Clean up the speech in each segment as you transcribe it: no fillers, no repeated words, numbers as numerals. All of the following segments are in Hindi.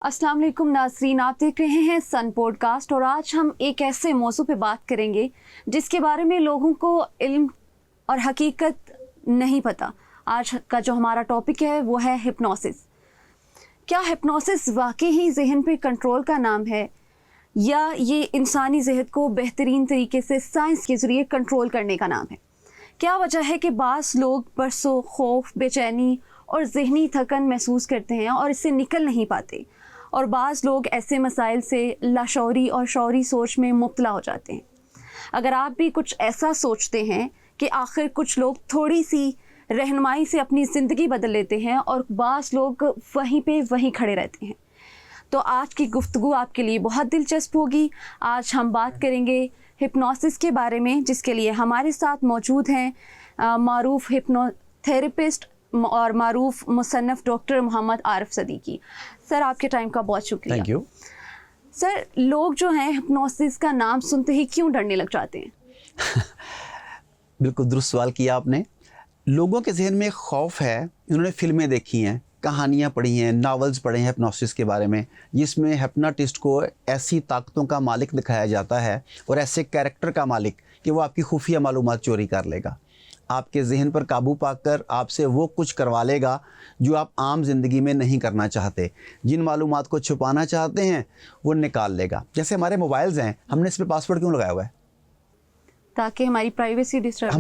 अस्सलाम वालेकुम नाज़रीन, आप देख रहे हैं सन पॉडकास्ट और आज हम एक ऐसे मौजू पे बात करेंगे जिसके बारे में लोगों को इल्म और हकीकत नहीं पता। आज का जो हमारा टॉपिक है वो है हिप्नोसिस। क्या हिप्नोसिस वाकई ही जहन पे कंट्रोल का नाम है या ये इंसानी जहन को बेहतरीन तरीके से साइंस के ज़रिए कंट्रोल करने का नाम है? क्या वजह है कि बाज़ लोग बरसों खौफ, बेचैनी और जहनी थकन महसूस करते हैं और इससे निकल नहीं पाते, और बाज़ लोग ऐसे मसाइल से लाशौरी और शौरी सोच में मुब्तला हो जाते हैं। अगर आप भी कुछ ऐसा सोचते हैं कि आखिर कुछ लोग थोड़ी सी रहनुमाई से अपनी ज़िंदगी बदल लेते हैं और बाज़ लोग वहीं पे वहीं खड़े रहते हैं, तो आज की गुफ्तगू आपके लिए बहुत दिलचस्प होगी। आज हम बात करेंगे हिप्नोसिस के बारे में, जिसके लिए हमारे साथ मौजूद हैं मारूफ हिप्नोथेरेपिस्ट और मारूफ मुसन्नफ़ डॉक्टर मोहम्मद आरिफ सदीकी। सर, आपके टाइम का बहुत शुक्रिया। Thank you. सर, लोग जो हैं हिप्नोसिस का नाम सुनते ही क्यों डरने लग जाते हैं? बिल्कुल दुरुस्त सवाल किया आपने। लोगों के जहन में एक खौफ है। इन्होंने फिल्में देखी हैं, कहानियाँ पढ़ी हैं, नावल्स पढ़े हैं हिप्नोसिस के बारे में, जिसमें हिप्नोटिस्ट को ऐसी ताकतों का मालिक दिखाया जाता है और ऐसे कैरेक्टर का मालिक कि वो आपकी खुफिया मालूमात चोरी कर लेगा, आपके जहन पर काबू पाकर आपसे वो कुछ करवा लेगा जो आप आम ज़िंदगी में नहीं करना चाहते। जिन मालूमात को छुपाना चाहते हैं वो निकाल लेगा। जैसे हमारे मोबाइल्स हैं, हमने इस पर पासवर्ड क्यों लगाया हुआ है? ताकि हमारी प्राइवेसी डिस्टर्ब,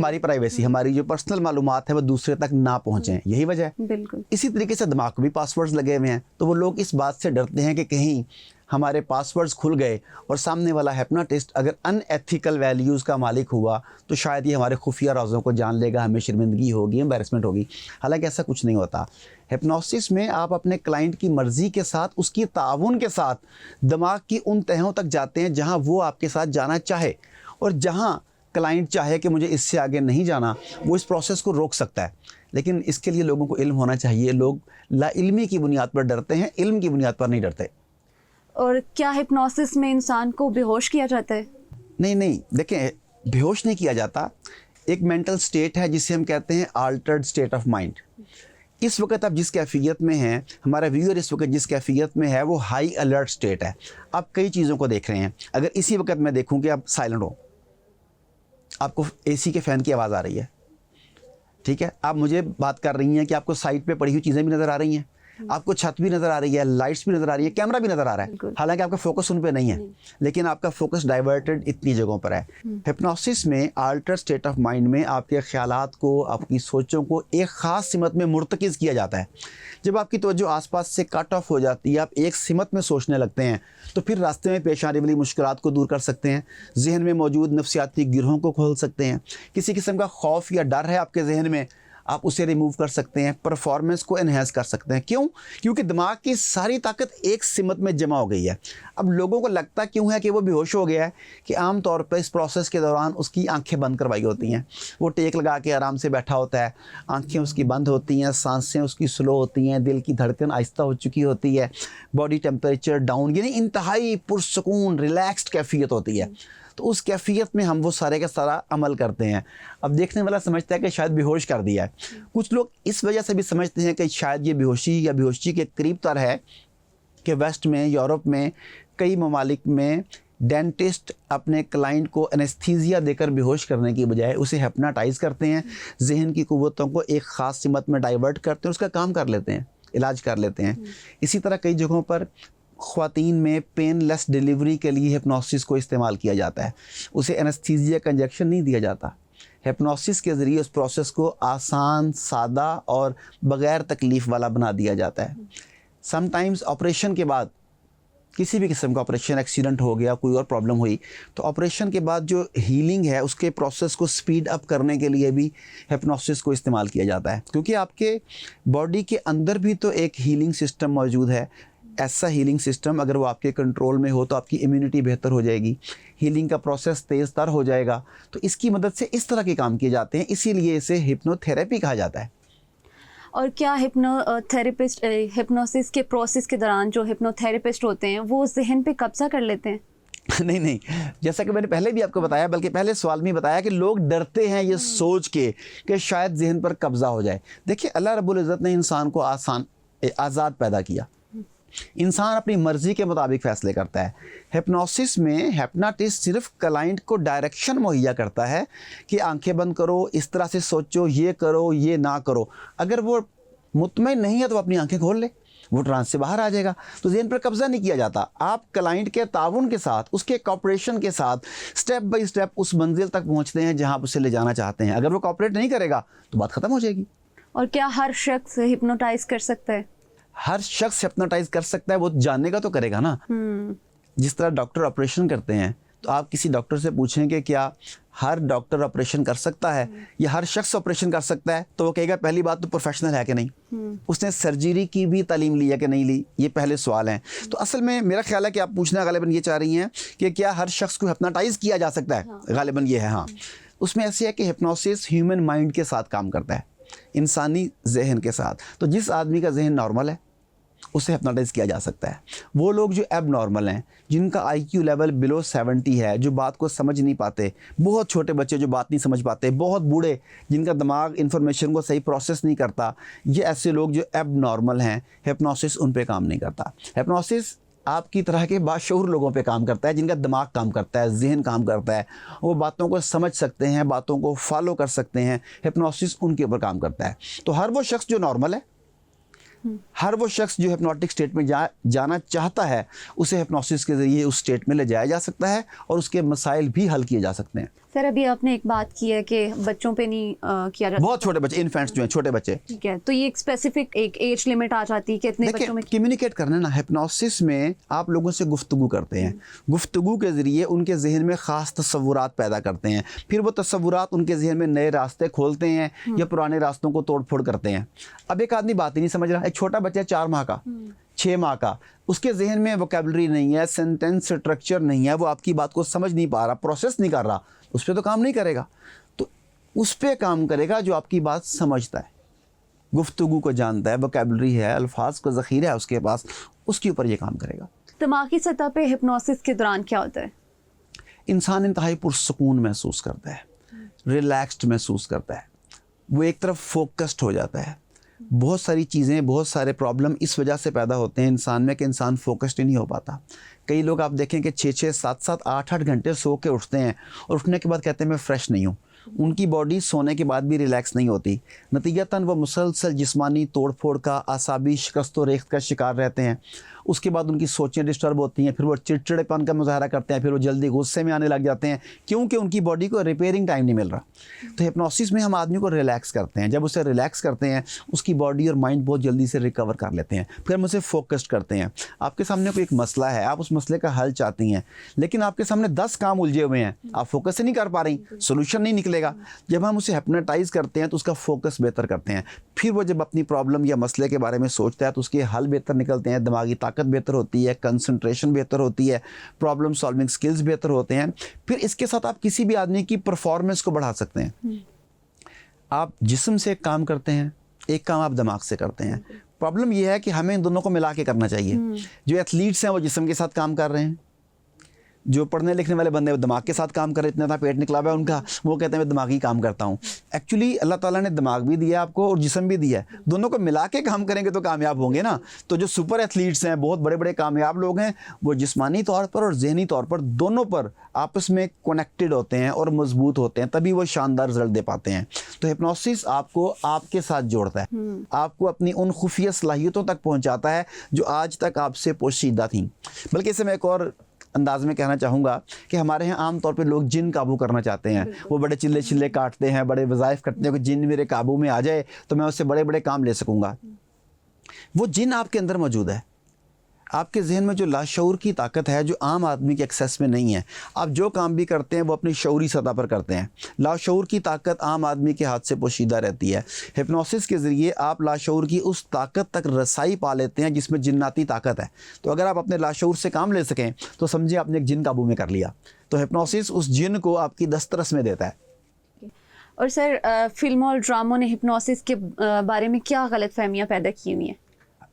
हमारी जो पर्सनल मालूमात है वो दूसरे तक ना पहुँचें, यही वजह है। बिल्कुल। इसी तरीके से दिमाग को भी पासवर्ड्स लगे हुए हैं, तो वो लोग इस बात से डरते हैं कि कहीं हमारे पासवर्ड्स खुल गए और सामने वाला हिप्नोटिस्ट अगर अनएथिकल वैल्यूज़ का मालिक हुआ तो शायद ये हमारे खुफिया राज़ों को जान लेगा, हमें शर्मिंदगी होगी, एम्बैरेसमेंट होगी। हालांकि ऐसा कुछ नहीं होता। हिप्नोसिस में आप अपने क्लाइंट की मर्ज़ी के साथ, उसकी ताउन के साथ दिमाग की उन तहों तक जाते हैं जहाँ वो आपके साथ जाना चाहे, और जहाँ क्लाइंट चाहे कि मुझे इससे आगे नहीं जाना, वो इस प्रोसेस को रोक सकता है। लेकिन इसके लिए लोगों को इल्म होना चाहिए। लोग लाइल्मी की बुनियाद पर डरते हैं, इल्म की बुनियाद पर नहीं डरते। और क्या हिप्नोसिस में इंसान को बेहोश किया जाता है? नहीं, देखें, बेहोश नहीं किया जाता। एक मेंटल स्टेट है जिसे हम कहते हैं अल्टर्ड स्टेट ऑफ माइंड। इस वक्त आप जिस कैफियत में हैं, हमारा व्यूअर इस वक्त जिस कैफियत में है वो हाई अलर्ट स्टेट है। आप कई चीज़ों को देख रहे हैं। अगर इसी वक्त मैं देखूं कि आप साइलेंट हो, आपको एसी के फ़ैन की आवाज़ आ रही है, ठीक है, आप मुझे बात कर रही हैं कि आपको साइड पे पड़ी हुई चीज़ें भी नज़र आ रही हैं, आपको छत भी नज़र आ रही है, लाइट्स भी नज़र आ रही है, कैमरा भी नज़र आ रहा है। हालांकि आपका फोकस उन पे नहीं है, लेकिन आपका फोकस डाइवर्टेड इतनी जगहों पर है। हिप्नोसिस में अल्टर स्टेट ऑफ माइंड में आपके ख्यालात को, आपकी सोचों को एक ख़ास सिमत में मुर्तकिज़ किया जाता है। जब आपकी तवज्जो आसपास से कट ऑफ हो जाती है, आप एक सिमत में सोचने लगते हैं, तो फिर रास्ते में पेश आने वाली मुश्किलात को दूर कर सकते हैं, जहन में मौजूद नफ्सियाती गिरोहों को खोल सकते हैं। किसी किस्म का खौफ या डर है आपके जहन में, आप उसे रिमूव कर सकते हैं, परफॉर्मेंस को एनहेंस कर सकते हैं। क्यों? क्योंकि दिमाग की सारी ताकत एक सिमत में जमा हो गई है। अब लोगों को लगता क्यों है कि वो बेहोश हो गया है कि आम तौर पर इस प्रोसेस के दौरान उसकी आंखें बंद करवाई होती हैं, वो टेक लगा के आराम से बैठा होता है, आंखें उसकी बंद होती हैं, सांसें उसकी स्लो होती हैं, दिल की धड़कन आहिस्ता हो चुकी होती है, बॉडी टेम्परेचर डाउन, यानी इंतहाई पुरसकून रिलैक्स्ड कैफियत होती है। तो उस कैफियत में हम वो सारे का सारा अमल करते हैं। अब देखने वाला समझता है कि शायद बेहोश कर दिया है। कुछ लोग इस वजह से भी समझते हैं कि शायद ये बेहोशी या बेहोशी के करीब तर है कि वेस्ट में, यूरोप में, कई ममालिक में डेंटिस्ट अपने क्लाइंट को एनेस्थीसिया देकर बेहोश करने की बजाय उसे हिप्नोटाइज़ करते हैं, जहन की कुव्वतों को एक ख़ास सिमत में डाइवर्ट करते हैं, उसका काम कर लेते हैं, इलाज कर लेते हैं। इसी तरह कई जगहों पर ख़वातीन में पेनलेस डिलीवरी के लिए हिप्नोसिस को इस्तेमाल किया जाता है। उसे एनेस्थीसिया का इंजेक्शन नहीं दिया जाता। हिप्नोसिस के ज़रिए उस प्रोसेस को आसान, सादा और बग़ैर तकलीफ़ वाला बना दिया जाता है। समटाइम्स ऑपरेशन के बाद, किसी भी किस्म का ऑपरेशन, एक्सीडेंट हो गया, कोई और प्रॉब्लम हुई, तो ऑपरेशन के बाद जो हीलिंग है उसके प्रोसेस को स्पीड अप करने के लिए भी हिप्नोसिस को इस्तेमाल किया जाता है। क्योंकि आपके बॉडी के अंदर भी तो एक हीलिंग सिस्टम मौजूद है। ऐसा हीलिंग सिस्टम अगर वो आपके कंट्रोल में हो तो आपकी इम्यूनिटी बेहतर हो जाएगी, हीलिंग का प्रोसेस तेज़ तर हो जाएगा। तो इसकी मदद से इस तरह के काम किए जाते हैं, इसीलिए इसे हिप्नोथेरेपी कहा जाता है। और क्या हिप्नोथेरेपिस्ट हिप्नोसिस के प्रोसेस के दौरान जो हिप्नोथेरेपिस्ट होते हैं वो जहन पे कब्जा कर लेते हैं? नहीं, जैसा कि मैंने पहले भी आपको बताया, बल्कि पहले सवाल में बताया कि लोग डरते हैं ये सोच के कि शायद जहन पर कब्जा हो जाए। देखिए, अल्लाह रब्बुल इज़्ज़त ने इंसान को आज़ाद पैदा किया, इंसान अपनी मर्जी के मुताबिक फ़ैसले करता है। हिप्नोसिस में हिप्नोटिस्ट सिर्फ क्लाइंट को डायरेक्शन मुहैया करता है कि आंखें बंद करो, इस तरह से सोचो, ये करो, ये ना करो। अगर वो मुतमईन नहीं है तो अपनी आंखें खोल ले, वो ट्रांस से बाहर आ जाएगा। तो ज़हन पर कब्जा नहीं किया जाता। आप क्लाइंट के ताउन के साथ, उसके कॉपरेशन के साथ स्टेप बाय स्टेप उस मंजिल तक पहुंचते हैं जहां आप उसे ले जाना चाहते हैं। अगर वो कॉपरेट नहीं करेगा तो बात ख़त्म हो जाएगी। और क्या हर शख्स हिप्नोटाइज कर सकता है? हर शख्स हिप्नोटाइज कर सकता है, वो जानने का तो करेगा ना। जिस तरह डॉक्टर ऑपरेशन करते हैं, तो आप किसी डॉक्टर से पूछेंगे क्या हर डॉक्टर ऑपरेशन कर सकता है या हर शख्स ऑपरेशन कर सकता है, तो वो कहेगा पहली बात तो प्रोफेशनल है कि नहीं, उसने सर्जरी की भी तालीम ली है कि नहीं ली, ये पहले सवाल हैं। तो असल में मेरा ख्याल है कि आप पूछना गालिबन ये चाह रही हैं कि क्या हर शख्स को हिप्नोटाइज किया जा सकता है। हाँ। गालिबन ये है। हाँ, उसमें ऐसे है कि हिप्नोसिस ह्यूमन माइंड के साथ काम करता है, इंसानी जहन के साथ। तो जिस आदमी का जहन नॉर्मल है उसे हिप्नोटाइज किया जा सकता है। वो लोग जो एब नॉर्मल हैं, जिनका IQ लेवल बिलो 70 है, जो बात को समझ नहीं पाते, बहुत छोटे बच्चे जो बात नहीं समझ पाते, बहुत बूढ़े जिनका दिमाग इंफॉर्मेशन को सही प्रोसेस नहीं करता, ये ऐसे लोग जो एब नॉर्मल हैं, हिप्नोसिस उन पे काम नहीं करता। हिप्नोसिस आपकी तरह के बाशऊर लोगों पे काम करता है, जिनका दिमाग काम करता है, जहन काम करता है, वो बातों को समझ सकते हैं, बातों को फॉलो कर सकते हैं। हिप्नोसिस उनके ऊपर काम करता है। तो हर वो शख्स जो नॉर्मल है, हर वो शख्स जो हिप्नोटिक स्टेट में जाना चाहता है, उसे हिप्नोसिस के ज़रिए उस स्टेट में ले जाया जा सकता है और उसके मसाइल भी हल किए जा सकते हैं। सर, अभी आपने एक बात की है कि बच्चों पे नहीं किया जाता, बहुत छोटे बच्चे, इन्फेंट्स जो हैं, छोटे बच्चे। ठीक है, तो ये एक स्पेसिफिक एक एज लिमिट आ जाती है कि इतने बच्चों में कम्युनिकेट करना ना। हिप्नोसिस में आप लोगों से गुफ्तगू करते हैं, गुफ्तगू के ज़रिए उनके जहन में ख़ास तस्वुरात पैदा करते हैं, फिर वो तस्वुरात उनके जहन में नए रास्ते खोलते हैं या पुराने रास्तों को तोड़ फोड़ करते हैं। अब एक आदमी बात ही नहीं समझ रहा, एक छोटा बच्चा 4 माह का, 6 माह का, उसके जहन में वोकैबुलरी नहीं है, सेंटेंस स्ट्रक्चर नहीं है, वो आपकी बात को समझ नहीं पा रहा, प्रोसेस नहीं कर रहा, उस पर तो काम नहीं करेगा। तो उस पर काम करेगा जो आपकी बात समझता है, गुफ्तगू को जानता है, वोकैबुलरी है, अल्फाज का ज़ख़ीरा है उसके पास, उसके ऊपर ये काम करेगा। दिमागी सतह पे हिप्नोसिस के दौरान क्या होता है? इंसान इंतहाई पुरसकून महसूस करता है, रिलैक्स्ड महसूस करता है, वो एक तरफ फोकस्ड हो जाता है। बहुत सारी चीज़ें, बहुत सारे प्रॉब्लम इस वजह से पैदा होते हैं इंसान में कि इंसान फोकस्ड ही नहीं हो पाता। कई लोग आप देखें कि 6-6, 7-7, 8-8 घंटे सो के उठते हैं और उठने के बाद कहते हैं मैं फ़्रेश नहीं हूँ। उनकी बॉडी सोने के बाद भी रिलैक्स नहीं होती, नतीजतन वो मुसलसल जिस्मानी तोड़ फोड़ का, आसाबी शिकस्त व रेख्त का शिकार रहते हैं। उसके बाद उनकी सोचें डिस्टर्ब होती हैं, फिर वो चिड़चिड़ेपन का मुजाहरा करते हैं, फिर वो जल्दी गुस्से में आने लग जाते हैं, क्योंकि उनकी बॉडी को रिपेयरिंग टाइम नहीं मिल रहा। तो हिप्नोसिस में हम आदमी को रिलैक्स करते हैं। जब उसे रिलैक्स करते हैं, उसकी बॉडी और माइंड बहुत जल्दी से रिकवर कर लेते हैं। फिर हम उसे फोकस्ड करते हैं। आपके सामने कोई एक मसला है, आप उस मसले का हल चाहती हैं, लेकिन आपके सामने 10 काम उलझे हुए हैं, आप फोकस से नहीं कर पा रही, सोल्यूशन नहीं निकलेगा। जब हम उसे हिप्नोटाइज करते हैं तो उसका फोकस बेहतर करते हैं। फिर वो जब अपनी प्रॉब्लम या मसले के बारे में सोचता है तो उसके हल बेहतर निकलते हैं, दिमागी ताकत बेहतर होती है, कंसंट्रेशन बेहतर होती है, प्रॉब्लम सॉल्विंग स्किल्स बेहतर होते हैं। फिर इसके साथ आप किसी भी आदमी की परफॉर्मेंस को बढ़ा सकते हैं। आप जिस्म से एक काम करते हैं, एक काम आप दिमाग से करते हैं। प्रॉब्लम यह है कि हमें इन दोनों को मिला के करना चाहिए। जो एथलीट्स हैं वो जिस्म के साथ काम कर रहे हैं, जो पढ़ने लिखने वाले बंदे वो दिमाग के साथ काम कर रहे, इतना था पेट निकला हुआ है उनका, वो कहते हैं मैं दिमागी काम करता हूँ। एक्चुअली अल्लाह ताला ने दिमाग भी दिया आपको और जिस्म भी दिया है, दोनों को मिला के काम करेंगे तो कामयाब होंगे ना। तो जो सुपर एथलीट्स हैं, बहुत बड़े बड़े कामयाब लोग हैं, वो जिस्मानी तौर पर और जहनी तौर पर दोनों पर आपस में कनेक्टेड होते हैं और मजबूत होते हैं, तभी वो शानदार रिजल्ट दे पाते हैं। तो हिप्नोसिस आपको आपके साथ जोड़ता है, आपको अपनी उन खुफिया सलाहियतों तक पहुँचाता है जो आज तक आपसे पोशीदा थी। बल्कि इसे मैं एक और अंदाज में कहना चाहूँगा कि हमारे यहाँ आम तौर पे लोग जिन काबू करना चाहते हैं। वो बड़े चिल्ले चिल्ले काटते हैं, बड़े वज़ाइफ करते हैं कि जिन मेरे काबू में आ जाए तो मैं उससे बड़े बड़े काम ले सकूँगा। वो जिन आपके अंदर मौजूद है, आपके जहन में जो लाशऊर की ताकत है जो आम आदमी के एक्सेस में नहीं है। आप जो काम भी करते हैं वो अपनी शऊरी सतह पर करते हैं। लाशऊर की ताकत आम आदमी के हाथ से पोशीदा रहती है। हिप्नोसिस के ज़रिए आप लाशऊर की उस ताकत तक रसाई पा लेते हैं जिसमें जिन्नाती ताकत है। तो अगर आप अपने लाशऊर से काम ले सकें तो समझिए आपने एक जिन काबू में कर लिया। तो हिप्नोसिस उस जिन को आपकी दस्तरस में देता है। और सर, फिल्मों और ड्रामों ने हिप्नोसिस के बारे में क्या गलतफहमियां पैदा की हुई हैं?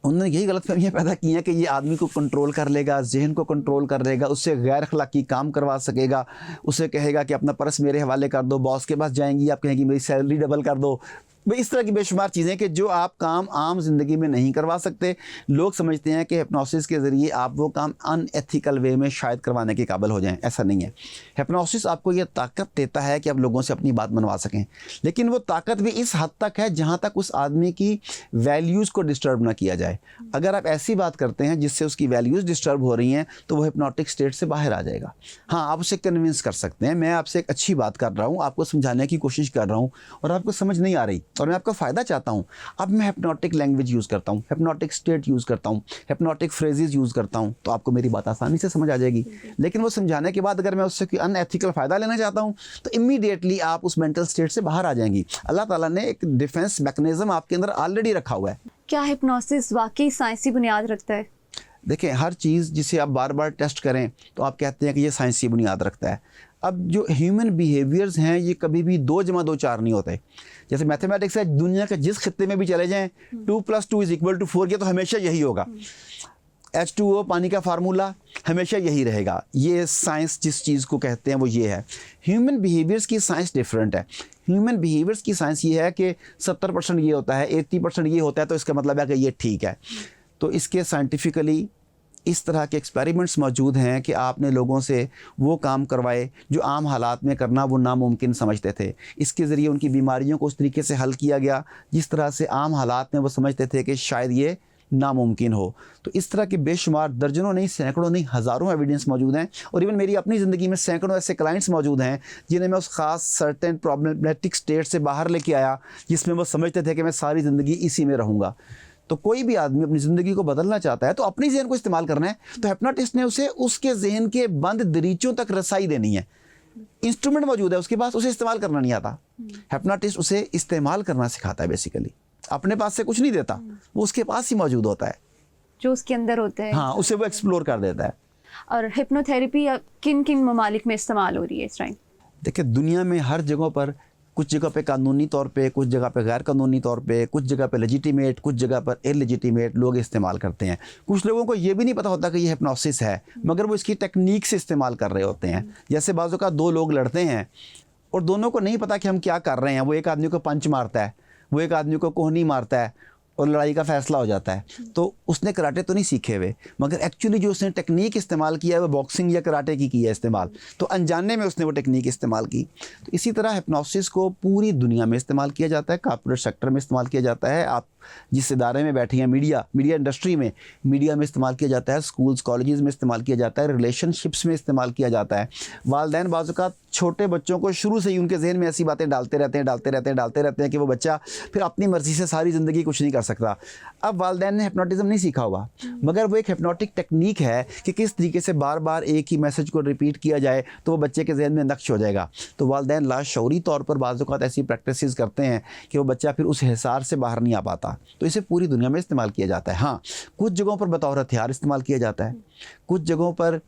उन्होंने यही गलतफहमियां पैदा की हैं कि ये आदमी को कंट्रोल कर लेगा, जहन को कंट्रोल कर लेगा, उससे गैर अखलाकी काम करवा सकेगा, उसे कहेगा कि अपना पर्स मेरे हवाले कर दो, बॉस के पास जाएंगी, आप कहेंगी मेरी सैलरी डबल कर दो, भाई इस तरह की बेशुमार चीज़ें कि जो आप काम आम जिंदगी में नहीं करवा सकते। लोग समझते हैं कि हिप्नोसिस के ज़रिए आप वो काम अनएथिकल वे में शायद करवाने के काबिल हो जाएं, ऐसा नहीं है। हिप्नोसिस आपको ये ताकत देता है कि आप लोगों से अपनी बात मनवा सकें, लेकिन वो ताकत भी इस हद तक है जहाँ तक उस आदमी की वैल्यूज़ को डिस्टर्ब ना किया जाए। अगर आप ऐसी बात करते हैं जिससे उसकी वैल्यूज़ डिस्टर्ब हो रही हैं तो वो हिप्नोटिक स्टेट से बाहर आ जाएगा। हाँ, आप उसे कन्विंस कर सकते हैं, मैं आपसे एक अच्छी बात कर रहा हूँ, आपको समझाने की कोशिश कर रहा हूँ और आपको समझ नहीं आ रही और मैं आपका फ़ायदा चाहता हूँ। अब मैं हिप्नोटिक लैंग्वेज यूज़ करता हूँ, हिप्नोटिक स्टेट यूज़ करता हूँ, हिप्नोटिक फ्रेजेस यूज़ करता हूँ, तो आपको मेरी बात आसानी से समझ आ जाएगी। लेकिन वो समझाने के बाद अगर मैं उससे कोई अनएथिकल फ़ायदा लेना चाहता हूँ तो इमीडिएटली आप उस मेंटल स्टेट से बाहर आ जाएंगी। अल्लाह ताला ने एक डिफेंस मैकेनिज्म आपके अंदर ऑलरेडी रखा हुआ है। क्या हिप्नोसिस वाकई साइंसी बुनियाद रखता है? देखें, हर चीज़ जिसे आप बार बार टेस्ट करें तो आप कहते हैं कि ये साइंसी बुनियाद रखता है। अब जो ह्यूमन बिहेवियर्स हैं ये कभी भी 2 + 2 4 नहीं होते। जैसे मैथमेटिक्स है, दुनिया के जिस खित्ते में भी चले जाएं 2 + 2 = 4 के तो हमेशा यही होगा। H2O पानी का फार्मूला हमेशा यही रहेगा। ये साइंस जिस चीज़ को कहते हैं वो ये है। ह्यूमन बिहेवियर्स की साइंस डिफरेंट है। ह्यूमन बिहेवियर्स की साइंस ये है कि 70% ये होता है, 80% ये होता है, तो इसका मतलब है कि ये ठीक है। तो इसके साइंटिफिकली इस तरह के एक्सपेरिमेंट्स मौजूद हैं कि आपने लोगों से वो काम करवाए जो आम हालात में करना वो नामुमकिन समझते थे। इसके ज़रिए उनकी बीमारियों को उस तरीके से हल किया गया जिस तरह से आम हालात में वो समझते थे कि शायद ये नामुमकिन हो। तो इस तरह के बेशुमार दर्जनों नहीं, सैकड़ों नहीं, हज़ारों एविडेंस मौजूद हैं। और इवन मेरी अपनी ज़िंदगी में सैकड़ों ऐसे क्लाइंट्स मौजूद हैं जिन्हें मैं उस ख़ास सर्टेन प्रॉब्लमेटिक स्टेट से बाहर लेके आया जिसमें वो समझते थे कि मैं सारी ज़िंदगी इसी में रहूँगा। तो कोई भी आदमी अपनी ज़िंदगी को बदलना चाहता है तो अपनी जहन को इस्तेमाल करना है। तो हिप्नोटिस्ट ने उसे उसके जहन के बंद दरीचों तक रसाई देनी है। इंस्ट्रूमेंट मौजूद है उसके पास, उसे इस्तेमाल करना नहीं आता। हिप्नोटिस्ट उसे इस्तेमाल करना सिखाता है। बेसिकली अपने पास से कुछ नहीं देता, वो उसके पास ही मौजूद होता है, जो उसके अंदर होता है। हाँ, उसे वो एक्सप्लोर कर देता है। और हिप्नोथेरेपी किन किन ममालिक में इस्तेमाल हो रही है इस टाइम? देखिए, दुनिया में हर जगह पर, कुछ जगह पे कानूनी तौर पे, कुछ जगह पे गैर कानूनी तौर पे, कुछ जगह पे लेजिटिमेट, कुछ जगह पर इलेजिटिमेट लोग इस्तेमाल करते हैं। कुछ लोगों को ये भी नहीं पता होता कि ये हिप्नोसिस है, मगर वो इसकी टेक्निक से इस्तेमाल कर रहे होते हैं। जैसे बाज़ों का 2 लोग लड़ते हैं और दोनों को नहीं पता कि हम क्या कर रहे हैं। वो एक आदमी को पंच मारता है, वो एक आदमी को कोहनी मारता है और लड़ाई का फैसला हो जाता है। तो उसने कराटे तो नहीं सीखे हुए, मगर एक्चुअली जो उसने टेक्निक इस्तेमाल किया है वो बॉक्सिंग या कराटे की है इस्तेमाल, तो अनजाने में उसने वो टेक्निक इस्तेमाल की। तो इसी तरह हिप्नोसिस को पूरी दुनिया में इस्तेमाल किया जाता है, कॉर्पोरेट सेक्टर में इस्तेमाल किया जाता है, आप जिस इदारे में बैठी हैं मीडिया इंडस्ट्री में, मीडिया में इस्तेमाल किया जाता है, स्कूल्स कॉलेजेस में इस्तेमाल किया जाता है, रिलेशनशिप्स में इस्तेमाल किया जाता है। वालिदैन बाज़ औक़ात छोटे बच्चों को शुरू से ही उनके जहन में ऐसी बातें डालते रहते हैं कि वो बच्चा फिर अपनी मर्ज़ी से सारी ज़िंदगी कुछ नहीं कर सकता। अब वालिदैन ने हिप्नोटिज़म नहीं सीखा हुआ, मगर वो एक हिप्नोटिक टेक्निक है कि किस तरीके से बार बार एक ही मैसेज को रिपीट किया जाए तो वो बच्चे के जहन में नक्श हो जाएगा। तो वालिदैन लाशऊरी तौर पर बाज़ औक़ात ऐसी प्रैक्टिसेस करते हैं कि वो बच्चा फिर उस हिसार से बाहर नहीं आ पाता। तो इसे पूरी दुनिया में इस्तेमाल किया जाता है। हाँ, कुछ जगहों पर बतौर हथियार इस्तेमाल किया जाता है, कुछ जगहों पर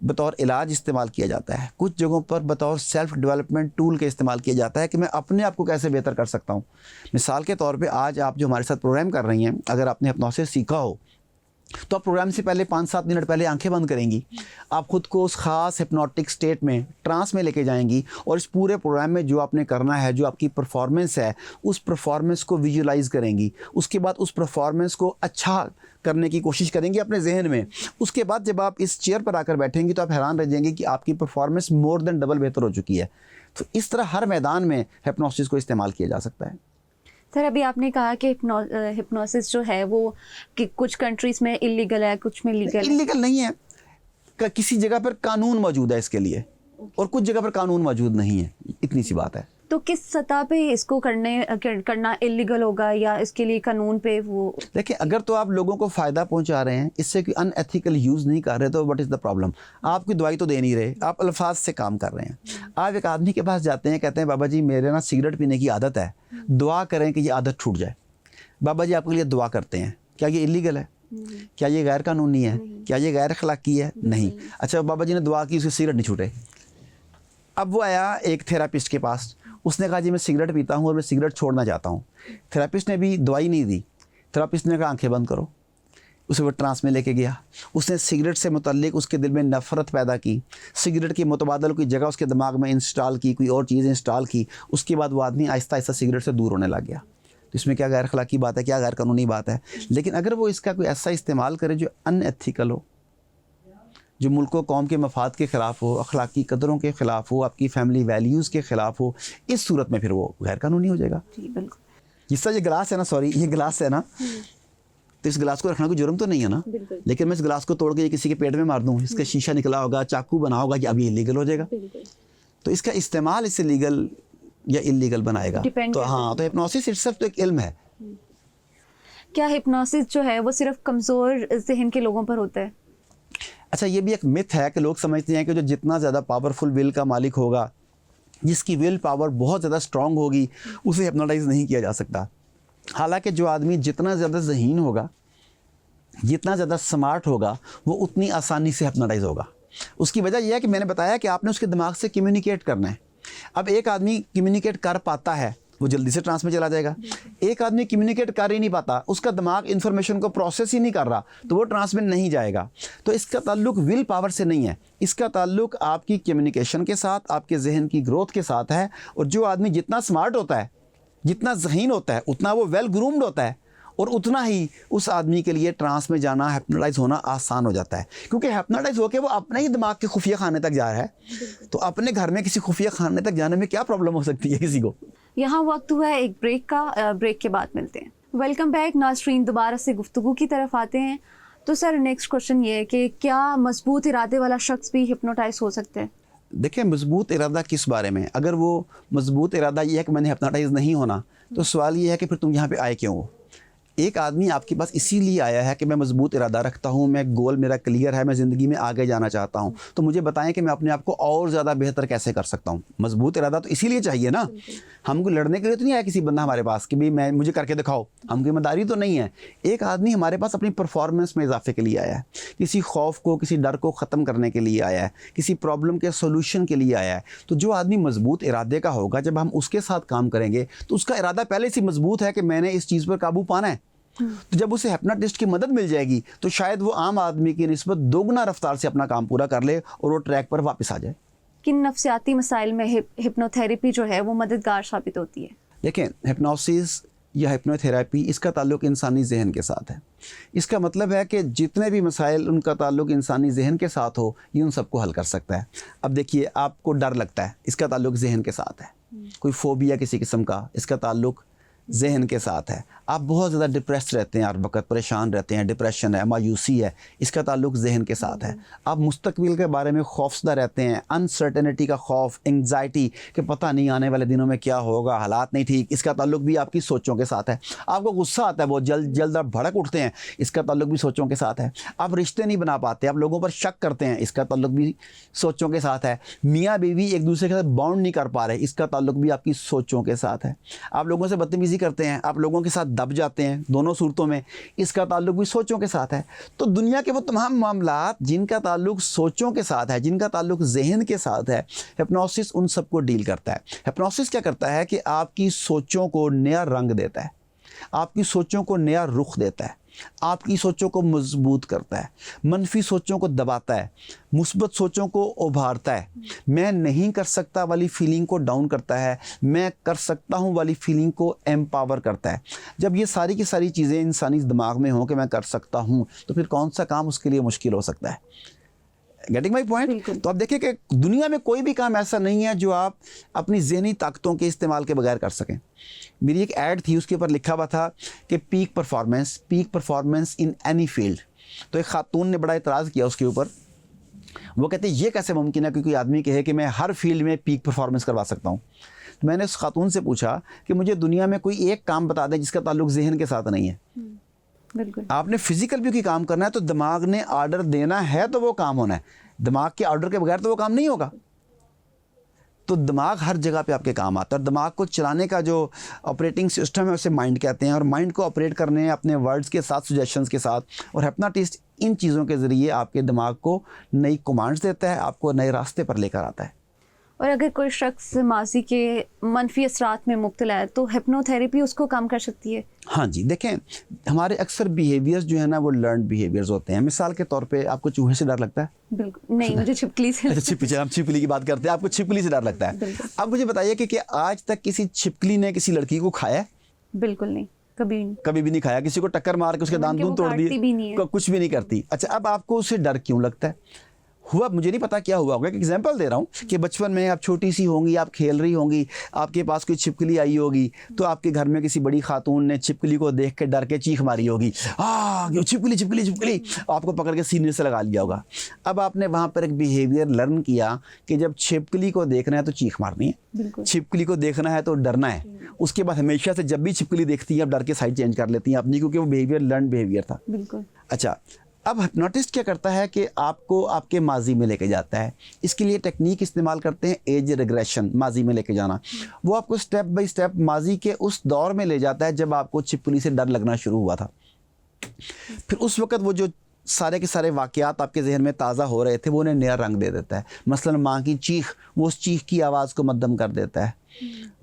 बतौर इलाज इस्तेमाल किया जाता है, कुछ जगहों पर बतौर सेल्फ डेवलपमेंट टूल के इस्तेमाल किया जाता है कि मैं अपने आप को कैसे बेहतर कर सकता हूँ। मिसाल के तौर पे आज आप जो हमारे साथ प्रोग्राम कर रही हैं, अगर आपने हिप्नोसिस सीखा हो तो आप प्रोग्राम से पहले 5-7 मिनट पहले आंखें बंद करेंगी, आप खुद को उस ख़ास हिप्नोटिक स्टेट में, ट्रांस में लेके जाएंगी और इस पूरे प्रोग्राम में जो आपने करना है, जो आपकी परफॉर्मेंस है, उस परफॉर्मेंस को विजुलाइज करेंगी। उसके बाद उस परफॉर्मेंस को अच्छा करने की कोशिश करेंगी अपने जहन में। उसके बाद जब आप इस चेयर पर आकर बैठेंगी तो आप हैरान रह जाएंगे कि आपकी परफॉर्मेंस मोर देन डबल बेहतर हो चुकी है। तो इस तरह हर मैदान में हिप्नोसिस को इस्तेमाल किया जा सकता है। सर, अभी आपने कहा कि हिप्नोसिस जो है वो कि कुछ कंट्रीज़ में इलीगल है, कुछ में लीगल है। इलीगल नहीं है, किसी जगह पर कानून मौजूद है इसके लिए और कुछ जगह पर कानून मौजूद नहीं है, इतनी सी बात है। तो किस सतह पे इसको करना इलीगल होगा या इसके लिए कानून पे वो? देखिए, अगर तो आप लोगों को फ़ायदा पहुंचा रहे हैं, इससे कोई अनएथिकल यूज़ नहीं कर रहे, तो व्हाट इज़ द प्रॉब्लम? आप कोई दवाई तो दे नहीं रहे, आप अल्फाज से काम कर रहे हैं। आप एक आदमी के पास जाते हैं, कहते हैं बाबा जी मेरे ना सिगरेट पीने की आदत है, दुआ करें कि ये आदत छूट जाए। बाबा जी आपके लिए दुआ करते हैं, क्या ये इलीगल है? क्या ये गैर कानूनी है? क्या ये गैर अखलाकी है? नहीं। अच्छा, बाबा जी ने दुआ की, उसकी सिगरेट नहीं छूटे। अब वो आया एक थेरापिस्ट के पास, उसने कहा जी मैं सिगरेट पीता हूँ और मैं सिगरेट छोड़ना चाहता हूँ। थेरापिस्ट ने भी दवाई नहीं दी, थेरापिस्ट ने कहा आंखें बंद करो। उसे वो ट्रांस में लेके गया, उसने सिगरेट से मुतल्लिक उसके दिल में नफ़रत पैदा की, सिगरेट की मुतबादल की जगह उसके दिमाग में इंस्टॉल की, कोई और चीज़ इंस्टॉल की। उसके बाद वो आदमी आहिस्ता आहिस्ता सिगरेट से दूर होने लग गया। तो इसमें क्या गैर अखलाकी बात है, क्या गैर कानूनी बात है? लेकिन अगर वो इसका कोई ऐसा इस्तेमाल करे जो अनएथिकल हो, जो मुल्क व कौम के मफाद के ख़िलाफ़ हो, अखलाकी कदरों के ख़िलाफ़ हो, आपकी फ़ैमिली वैल्यूज़ के ख़िलाफ़ हो, इस सूरत में फिर वो गैर कानूनी हो जाएगा। जी बिल्कुल। जिस तरह ये गिलास है ना, सॉरी ये गिलास है ना, तो इस गिलास को रखना कोई जुर्म तो नहीं है ना, लेकिन मैं इस गिलास को तोड़ के ये किसी के पेट में मार दूँ, इसका शीशा निकला होगा, चाकू बना होगा, कि अब ये इलीगल हो जाएगा। तो इसका इस्तेमाल इसे लीगल या इलीगल बनाएगा। तो हाँ, तो हिप्नोसिस इटसेल्फ तो एक इल्म है। क्या हिप्नोसिस जो है वो सिर्फ कमज़ोर ज़हन के लोगों पर होता है? अच्छा, ये भी एक मिथ है कि लोग समझते हैं कि जो जितना ज़्यादा पावरफुल विल का मालिक होगा, जिसकी विल पावर बहुत ज़्यादा स्ट्रॉन्ग होगी, उसे हिप्नोटाइज नहीं किया जा सकता। हालांकि जो आदमी जितना ज़्यादा ज़हीन होगा, जितना ज़्यादा स्मार्ट होगा, वो उतनी आसानी से हिप्नोटाइज होगा। उसकी वजह यह है कि मैंने बताया कि आपने उसके दिमाग से कम्युनिकेट करना है। अब एक आदमी कम्युनिकेट कर पाता है, वो जल्दी से ट्रांस में चला जाएगा। एक आदमी कम्युनिकेट कर ही नहीं पाता, उसका दिमाग इन्फॉर्मेशन को प्रोसेस ही नहीं कर रहा, तो वो ट्रांस में नहीं जाएगा। तो इसका ताल्लुक विल पावर से नहीं है, इसका ताल्लुक आपकी कम्युनिकेशन के साथ, आपके जहन की ग्रोथ के साथ है। और जो आदमी जितना स्मार्ट होता है, जितना ज़हीन होता है, उतना वो वेल ग्रूम्ड होता है, और उतना ही उस आदमी के लिए ट्रांस में जाना, हिप्नोटाइज होना आसान हो जाता है। क्योंकि हिप्नोटाइज होकर वो अपने ही दिमाग के खुफिया खाने तक जा रहा है, तो अपने घर में किसी खुफिया खाने तक जाने में क्या प्रॉब्लम हो सकती है किसी को। यहाँ वक्त हुआ है एक ब्रेक का, ब्रेक के बाद मिलते हैं। वेलकम बैक नाज़रीन, दोबारा से गुफ्तगू की तरफ आते हैं। तो सर, नेक्स्ट क्वेश्चन ये है कि क्या मजबूत इरादे वाला शख्स भी हिप्नोटाइज हो सकता है? देखिए, मजबूत इरादा किस बारे में? अगर वो मजबूत इरादा ये है कि मैंने हिप्नोटाइज नहीं होना, तो सवाल ये है कि फिर तुम यहाँ पे आए क्यों हो? एक आदमी आपके पास इसीलिए आया है कि मैं मजबूत इरादा रखता हूँ, मैं गोल मेरा क्लियर है, मैं ज़िंदगी में आगे जाना चाहता हूँ, तो मुझे बताएं कि मैं अपने आप को और ज़्यादा बेहतर कैसे कर सकता हूँ। मजबूत इरादा तो इसीलिए चाहिए ना, हमको लड़ने के लिए तो नहीं आया किसी बंदा हमारे पास कि भाई मुझे करके दिखाओ, हमकी ईमानदारी तो नहीं है। एक आदमी हमारे पास अपनी परफॉर्मेंस में इजाफे के लिए आया है, किसी खौफ को, किसी डर को ख़त्म करने के लिए आया है, किसी प्रॉब्लम के सोल्यूशन के लिए आया है। तो जो आदमी मजबूत इरादे का होगा, जब हम उसके साथ काम करेंगे तो उसका इरादा पहले से मजबूत है कि मैंने इस चीज़ पर काबू पाना है। तो जब उसे हिप्नोटिस्ट की मदद मिल जाएगी तो शायद वो आम आदमी की निस्बत दोगुना रफ्तार से अपना काम पूरा कर ले और वो ट्रैक पर वापस आ जाए। किन नफ्सियाती मसाइल में हिप्नोथेरेपी जो है वो मददगार साबित होती है? देखें, हिप्नोसिस या हिप्नोथेरेपी, इसका ताल्लुक इंसानी जहन के साथ है। इसका मतलब है कि जितने भी मसाइल उनका ताल्लुक इंसानी जहन के साथ हो, ये उन सबको हल कर सकता है। अब देखिए, आपको डर लगता है, इसका ताल्लुक जहन के साथ है। कोई फोबिया किसी किस्म का, इसका ताल्लुक जहन के साथ है। आप बहुत ज़्यादा डिप्रेस्ड रहते हैं, हर वक्त परेशान रहते हैं, डिप्रेशन है, मायूसी है, इसका ताल्लुक जहन के साथ है। आप मुस्तकबिल के बारे में खौफजदा रहते हैं, अनसर्टेनिटी का खौफ, एंग्जाइटी कि पता नहीं आने वाले दिनों में क्या होगा, हालात नहीं ठीक, इसका ताल्लुक भी आपकी सोचों के साथ है। आपको गुस्सा आता है, बहुत जल्द आप भड़क उठते हैं, इसका ताल्लुक भी सोचों के साथ है। आप रिश्ते नहीं बना पाते, आप लोगों पर शक करते हैं, इसका ताल्लुक भी सोचों के साथ है। मियाँ बीवी एक दूसरे के साथ बॉन्ड नहीं कर पा रहे, इसका ताल्लुक भी आपकी सोचों के साथ है। आप लोगों से बदतमीज़ी करते हैं, आप लोगों के साथ दब जाते हैं, दोनों सूरतों में इसका ताल्लुक भी सोचों के साथ है। तो दुनिया के वो तमाम मामलात जिनका ताल्लुक सोचों के साथ है, जिनका ताल्लुक जहन के साथ है, हिप्नोसिस उन सबको डील करता है। हिप्नोसिस क्या करता है कि आपकी सोचों को नया रंग देता है, आपकी सोचों को नया रुख देता है, आपकी सोचों को मजबूत करता है, मनफी सोचों को दबाता है, मुस्बत सोचों को उभारता है, मैं नहीं कर सकता वाली फीलिंग को डाउन करता है, मैं कर सकता हूँ वाली फीलिंग को एम्पावर करता है। जब ये सारी की सारी चीज़ें इंसानी दिमाग में हों कि मैं कर सकता हूँ, तो फिर कौन सा काम उसके लिए मुश्किल हो सकता है। Getting my point? तो आप देखिए कि दुनिया में कोई भी काम ऐसा नहीं है जो आप अपनी ज़हनी ताकतों के इस्तेमाल के बगैर कर सकें। मेरी एक ऐड थी, उसके ऊपर लिखा हुआ था कि peak performance in any field. तो एक खातून ने बड़ा इतराज़ किया उसके ऊपर। वो कहते हैं ये कैसे मुमकिन है कि कोई आदमी कहे कि मैं हर फील्ड में पीक परफॉर्मेंस करवा सकता हूँ। तो मैंने उस खातून से पूछा कि मुझे दुनिया में कोई एक काम बता दें जिसका ताल्लुक जहन के साथ नहीं है। बिल्कुल। आपने फिजिकल भी कोई काम करना है तो दिमाग ने ऑर्डर देना है तो वो काम होना है, दिमाग के ऑर्डर के बगैर तो वो काम नहीं होगा। तो दिमाग हर जगह पे आपके काम आता है। और दिमाग को चलाने का जो ऑपरेटिंग सिस्टम है उसे माइंड कहते हैं, और माइंड को ऑपरेट करने अपने वर्ड्स के साथ, सजेशंस के साथ, और हिप्नोटिस्ट इन चीज़ों के ज़रिए आपके दिमाग को नई कमांड्स देता है, आपको नए रास्ते पर लेकर आता है। और अगर कोई शख्स माजी के मनफी असरात में मुब्तला है तो हिप्नोथेरेपी उसको कम कर सकती है? हाँ जी, देखें हमारे अक्सर बिहेवियर्स जो है ना वो लर्नड बिहेवियर्स होते हैं। मिसाल के तौर पे आपको चूहे से डर लगता है? बिल्कुल नहीं, मुझे छिपकली से। अच्छा, हम छिपकली की बात करते हैं, आपको छिपकली से डर लगता है। अब मुझे बताइए कि क्या आज तक किसी छिपकली ने किसी लड़की को खाया है? बिल्कुल नहीं, कभी भी नहीं खाया। किसी को टक्कर मार के उसके दांत दूंत तोड़ दिए, कुछ भी नहीं करती। अच्छा, अब आपको उससे डर क्यों लगता है? हुआ मुझे नहीं पता क्या हुआ होगा। एक एग्जांपल दे रहा हूँ कि बचपन में आप छोटी सी होंगी, आप खेल रही होंगी, आपके पास कोई छिपकली आई होगी, तो आपके घर में किसी बड़ी खातून ने छिपकली को देख के डर के चीख मारी होगी, छिपकली छिपकली छिपकली, आपको पकड़ के सीने से लगा लिया होगा। अब आपने वहाँ पर एक बिहेवियर लर्न किया कि जब छिपकली को देखना है तो चीख मारनी है, छिपकली को देखना है तो डरना है। उसके बाद हमेशा से जब भी छिपकली देखती है आप डर के साइड चेंज कर लेती हैं अपनी, क्योंकि वो बिहेवियर लर्न बिहेवियर था। अच्छा, अब हिप्नोटिस्ट क्या करता है कि आपको आपके माजी में लेके जाता है। इसके लिए टेक्निक इस्तेमाल करते हैं एज रिग्रेशन, माजी में लेके जाना। वो आपको स्टेप बाय स्टेप माजी के उस दौर में ले जाता है जब आपको छिपकली से डर लगना शुरू हुआ था। फिर उस वक्त वो जो सारे के सारे वाक़यात आपके जहन में ताज़ा हो रहे थे वो उन्हें नया रंग दे देता है। मसलन माँ की चीख, वो उस चीख की आवाज़ को मद्दम कर देता है,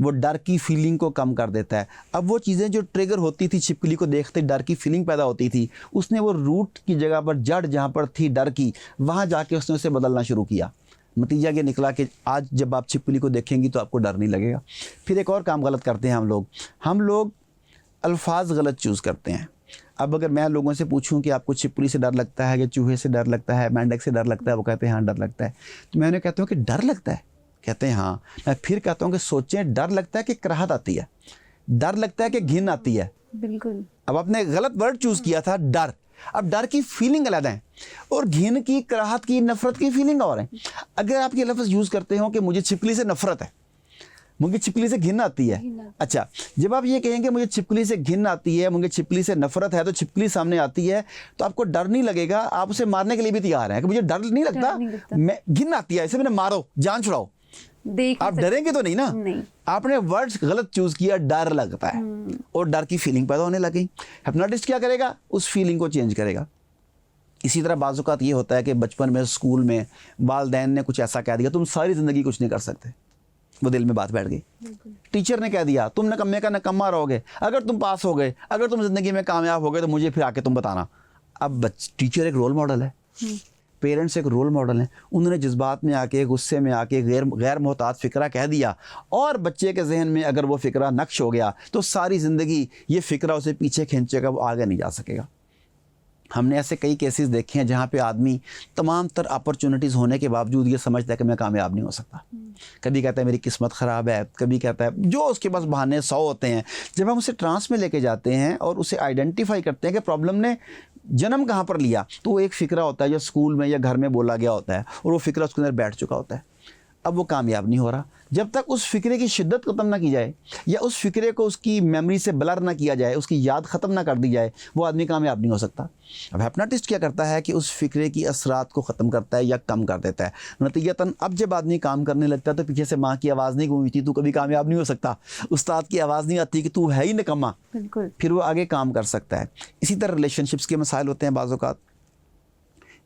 वो डर की फीलिंग को कम कर देता है। अब वो चीज़ें जो ट्रिगर होती थी, छिपकली को देखते डर की फीलिंग पैदा होती थी, उसने वो रूट की जगह पर, जड़ जहाँ पर थी डर की, वहाँ जाके उसने उसे बदलना शुरू किया। नतीजा ये निकला कि आज जब आप छिपकली को देखेंगी तो आपको डर नहीं लगेगा। फिर एक और काम गलत करते हैं हम लोग अल्फाज गलत चूज़ करते हैं। अब अगर मैं लोगों से पूछूं कि आपको छिपकली से डर लगता है या चूहे से डर लगता है, मेंढक से डर लगता है, वो कहते हैं हाँ डर लगता है। तो मैं उन्हें कहता हूँ कि डर लगता है? कहते हैं हाँ। मैं फिर कहता हूँ कि सोचें, डर लगता है कि कराहत आती है? डर लगता है कि घिन आती है? बिल्कुल। अब आपने गलत वर्ड चूज़ किया था, डर। अब डर की फीलिंग अलग है और घिन की, कराहत की, नफरत की फीलिंग और है। अगर आप ये लफ्ज़ यूज़ करते हो कि मुझे छिपकली से नफरत है, मुझे छिपकली से घिन आती है, अच्छा, जब आप ये कहेंगे मुझे छिपकली से घिन आती है, मुझे छिपकली से नफरत है, तो छिपकली सामने आती है तो आपको डर नहीं लगेगा, आप उसे मारने के लिए भी तैयार हैं कि मुझे डर नहीं लगता, मैं घिन आती है, इसे मैंने मारो, जान छुड़ाओ। आप डरेंगे तो नहीं ना? नहीं। आपने वर्ड्स गलत चूज किया, डर लगता है और डर की फीलिंग पैदा होने लगी। हिप्नोटिस्ट क्या करेगा? उस फीलिंग को चेंज करेगा। इसी तरह बाज़ औक़ात ये होता है कि बचपन में स्कूल में वालिदैन ने कुछ ऐसा कह दिया, तुम सारी ज़िंदगी कुछ नहीं कर सकते, वो दिल में बात बैठ गई। टीचर ने कह दिया तुम नकम्मे का नकम्मा रहोगे, अगर तुम पास हो गए, अगर तुम ज़िंदगी में कामयाब हो गए तो मुझे फिर आके तुम बताना। अब टीचर एक रोल मॉडल है, पेरेंट्स एक रोल मॉडल हैं। उन्होंने जज्बात में आके, गुस्से में आके गैर मोहतात फ़िक्रा कह दिया और बच्चे के जहन में अगर वो फ़िक्रा नक्श हो गया तो सारी ज़िंदगी ये फ़िक्रा उसे पीछे खींचेगा, वो आगे नहीं जा सकेगा। हमने ऐसे कई केसेस देखे हैं जहाँ पे आदमी तमाम तर अपॉर्चुनिटीज़ होने के बावजूद ये समझता है कि मैं कामयाब नहीं हो सकता। कभी कहता है मेरी किस्मत ख़राब है, कभी कहता है, जो उसके पास बहाने 100 होते हैं। जब हम उसे ट्रांस में लेके जाते हैं और उसे आइडेंटिफाई करते हैं कि प्रॉब्लम ने जन्म कहाँ पर लिया, तो वो एक फ़िक्रा होता है जो स्कूल में या घर में बोला गया होता है और वो फ़िक्रा उसके अंदर बैठ चुका होता है। अब वो कामयाब नहीं हो रहा जब तक उस फ़िक्रे की शिद्दत ख़त्म ना की जाए या उस फ़िक्रे को उसकी मेमोरी से ब्लर ना किया जाए, उसकी याद ख़त्म ना कर दी जाए, वो आदमी कामयाब नहीं हो सकता। अब हिप्नोटिस्ट क्या करता है कि उस फ़िक्रे की असरात को ख़त्म करता है या कम कर देता है। नतीजतन अब जब आदमी काम करने लगता है तो पीछे से माँ की आवाज़ नहीं गूंजती, तू कभी कामयाब नहीं हो सकता, उस्ताद की आवाज़ नहीं आती कि तू है ही निकम्मा, फिर वो आगे काम कर सकता है। इसी तरह रिलेशनशिप्स के मसाइल होते हैं। बाज़ औक़ात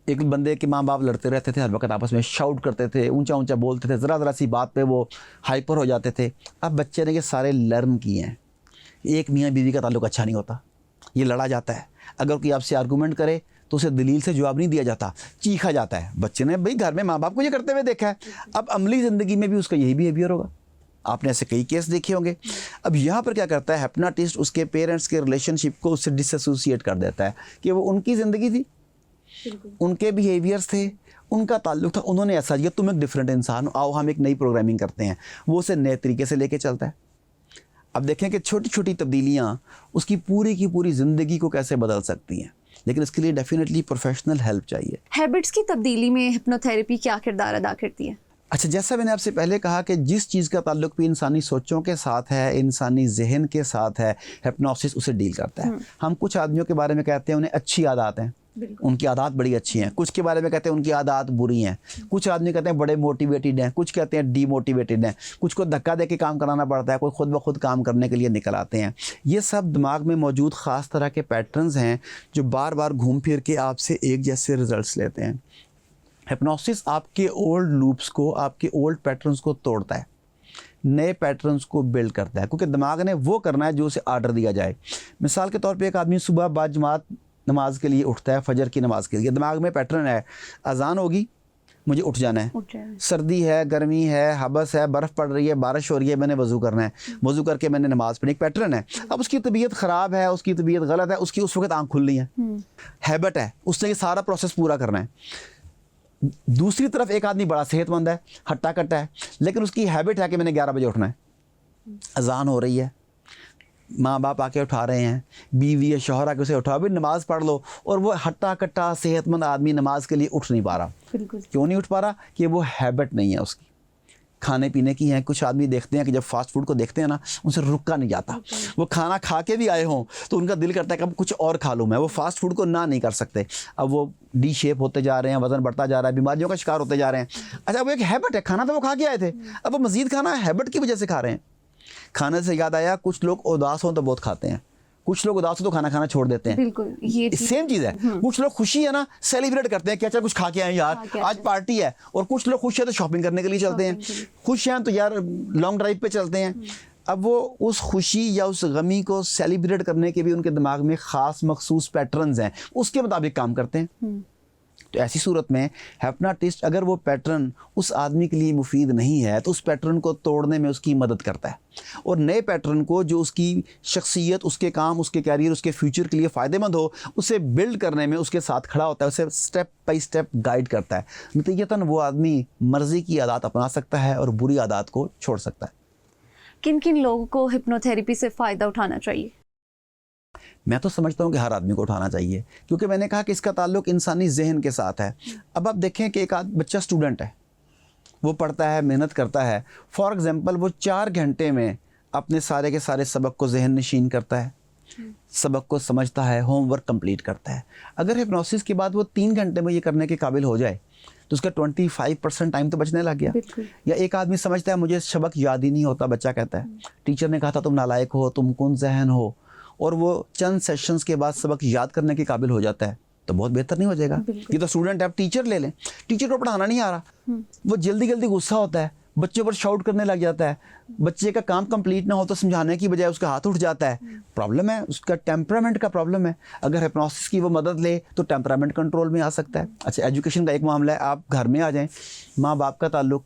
एक बंदे के माँ बाप लड़ते रहते थे, हर वक्त आपस में शाउट करते थे, ऊंचा ऊंचा बोलते थे, ज़रा सी बात पे वो हाइपर हो जाते थे। अब बच्चे ने ये सारे लर्न किए हैं। एक मियाँ बीवी का ताल्लुक अच्छा नहीं होता, ये लड़ा जाता है। अगर कोई आपसे आर्गूमेंट करे तो उसे दलील से जवाब नहीं दिया जाता, चीखा जाता है। बच्चे ने भाई घर में माँ बाप को ये करते हुए देखा है, अब अमली ज़िंदगी में भी उसका यही बिहेवियर होगा। आपने ऐसे कई केस देखे होंगे। अब यहाँ पर क्या करता है हिप्नोटिस्ट, उसके पेरेंट्स के रिलेशनशिप को उससे डिसएसोसिएट कर देता है कि वो उनकी ज़िंदगी थी, उनके बिहेवियर्स थे, उनका ताल्लुक था, उन्होंने ऐसा किया, तुम एक डिफरेंट इंसान हो, आओ हम एक नई प्रोग्रामिंग करते हैं। वो उसे नए तरीके से लेके चलता है। अब देखें कि छोटी छोटी तब्दीलियाँ उसकी पूरी की पूरी ज़िंदगी को कैसे बदल सकती हैं, लेकिन इसके लिए डेफिनेटली प्रोफेशनल हेल्प चाहिए। हैबिट्स की तब्दीली में हिप्नोथेरेपी क्या किरदार अदा करती है? अच्छा, जैसा मैंने आपसे पहले कहा कि जिस चीज़ का ताल्लुक भी इंसानी सोचों के साथ है, इंसानी जहन के साथ है, हिप्नोसिस उसे डील करता है। हम कुछ आदमियों के बारे में कहते हैं उन्हें अच्छी आदत हैं, उनकी आदत बड़ी अच्छी हैं, कुछ के बारे में कहते हैं उनकी आदत बुरी हैं, कुछ आदमी कहते हैं बड़े मोटिवेटेड हैं, कुछ कहते हैं डीमोटिवेटेड हैं, कुछ को धक्का दे के काम कराना पड़ता है, कोई खुद ब खुद काम करने के लिए निकल आते हैं। ये सब दिमाग में मौजूद ख़ास तरह के पैटर्न्स हैं जो बार बार घूम फिर के आपसे एक जैसे रिजल्ट्स लेते हैं। हिप्नोसिस आपके ओल्ड लूप्स को, आपके ओल्ड पैटर्न्स को तोड़ता है, नए पैटर्न्स को बिल्ड करता है, क्योंकि दिमाग ने वो करना है जो उसे आर्डर दिया जाए। मिसाल के तौर पे एक आदमी सुबह बाद जमात नमाज के लिए उठता है, फजर की नमाज के लिए, दिमाग में पैटर्न है, अजान होगी मुझे उठ जाना है, सर्दी है, गर्मी है, हबस है, बर्फ़ पड़ रही है, बारिश हो रही है, मैंने वज़ू करना है, वज़ू करके मैंने नमाज़ पढ़ी, एक पैटर्न है। अब उसकी तबीयत ख़राब है, उसकी तबीयत गलत है, उसकी उस वक्त आँख खुल रही है, हैबिट है, उसने ये सारा प्रोसेस पूरा करना है। दूसरी तरफ एक आदमी बड़ा सेहतमंद है, हट्टा कट्टा है, लेकिन उसकी हैबिट है कि मैंने 11 बजे उठना है, अजान हो रही है, माँ बाप आके उठा रहे हैं, बीवी या शौहर आके उसे उठा, भी नमाज़ पढ़ लो, और वो हट्टा कट्टा सेहतमंद आदमी नमाज के लिए उठ नहीं पा रहा। क्यों नहीं उठ पा रहा? कि वो हैबिट नहीं है उसकी, खाने पीने की है। कुछ आदमी देखते हैं कि जब फास्ट फूड को देखते हैं ना, उनसे रुका नहीं जाता, वो खाना खा के भी आए हों तो उनका दिल करता है कि अब कुछ और खा लूँ मैं, वो फास्ट फूड को ना नहीं कर सकते। अब वो डी शेप होते जा रहे हैं, वज़न बढ़ता जा रहा है, बीमारियों का शिकार होते जा रहे हैं। अच्छा, वो एक हैबिट है, खाना तो वो खा के आए थे, अब वो मज़ीद खाना हैबिट की वजह से खा रहे हैं। खाने से याद आया, कुछ लोग उदास हों तो बहुत खाते हैं, कुछ लोग उदास हो तो खाना खाना छोड़ देते हैं। बिल्कुल, ये सेम चीज़ है। कुछ लोग खुशी है ना, सेलिब्रेट करते हैं कि अच्छा कुछ खा के आए यार, आज पार्टी है, और कुछ लोग खुश है तो शॉपिंग करने के लिए चलते हैं, खुश हैं तो यार लॉन्ग ड्राइव पे चलते हैं। अब वो उस खुशी या उस गमी को सेलिब्रेट करने के भी उनके दिमाग में ख़ास मखसूस पैटर्न्स हैं, उसके मुताबिक काम करते हैं। तो ऐसी सूरत में हिप्नोटिस्ट अगर वो पैटर्न उस आदमी के लिए मुफीद नहीं है तो उस पैटर्न को तोड़ने में उसकी मदद करता है, और नए पैटर्न को जो उसकी शख्सियत, उसके काम, उसके कैरियर, उसके फ्यूचर के लिए फ़ायदेमंद हो, उसे बिल्ड करने में उसके साथ खड़ा होता है, उसे स्टेप बाई स्टेप गाइड करता है। नतीजतन वो आदमी मर्ज़ी की आदत अपना सकता है और बुरी आदत को छोड़ सकता है। किन किन लोगों को हिप्नोथेरेपी से फ़ायदा उठाना चाहिए? मैं तो समझता हूँ कि हर आदमी को उठाना चाहिए, क्योंकि मैंने कहा कि इसका ताल्लुक इंसानी जहन के साथ है। अब आप देखें कि एक बच्चा स्टूडेंट है, वो पढ़ता है, मेहनत करता है, फॉर एग्ज़ाम्पल वो 4 घंटे में अपने सारे के सारे सबक को जहन नशीन करता है, सबक को समझता है, होमवर्क कंप्लीट करता है। अगर हिप्नोसिस के बाद वो 3 घंटे में ये करने के काबिल हो जाए तो उसका 25% टाइम तो बचने लग गया। या एक आदमी समझता है मुझे सबक याद ही नहीं होता, बच्चा कहता है टीचर ने कहा था तुम नालायक हो, तुम कौन जहन हो, और वो चंद सेशंस के बाद सबक याद करने के काबिल हो जाता है, तो बहुत बेहतर नहीं हो जाएगा? ये तो स्टूडेंट है। आप टीचर ले लें, टीचर को पढ़ाना नहीं आ रहा, वो जल्दी जल्दी गुस्सा होता है, बच्चे पर शाउट करने लग जाता है, बच्चे का काम कंप्लीट ना हो तो समझाने की बजाय उसका हाथ उठ जाता है। प्रॉब्लम है, उसका टेम्परामेंट का प्रॉब्लम है। अगर हिप्नोसिस की वो मदद ले तो टेम्परामेंट कंट्रोल में आ सकता है। अच्छा, एजुकेशन का एक मामला है, आप घर में आ जाएं, माँ बाप का ताल्लुक,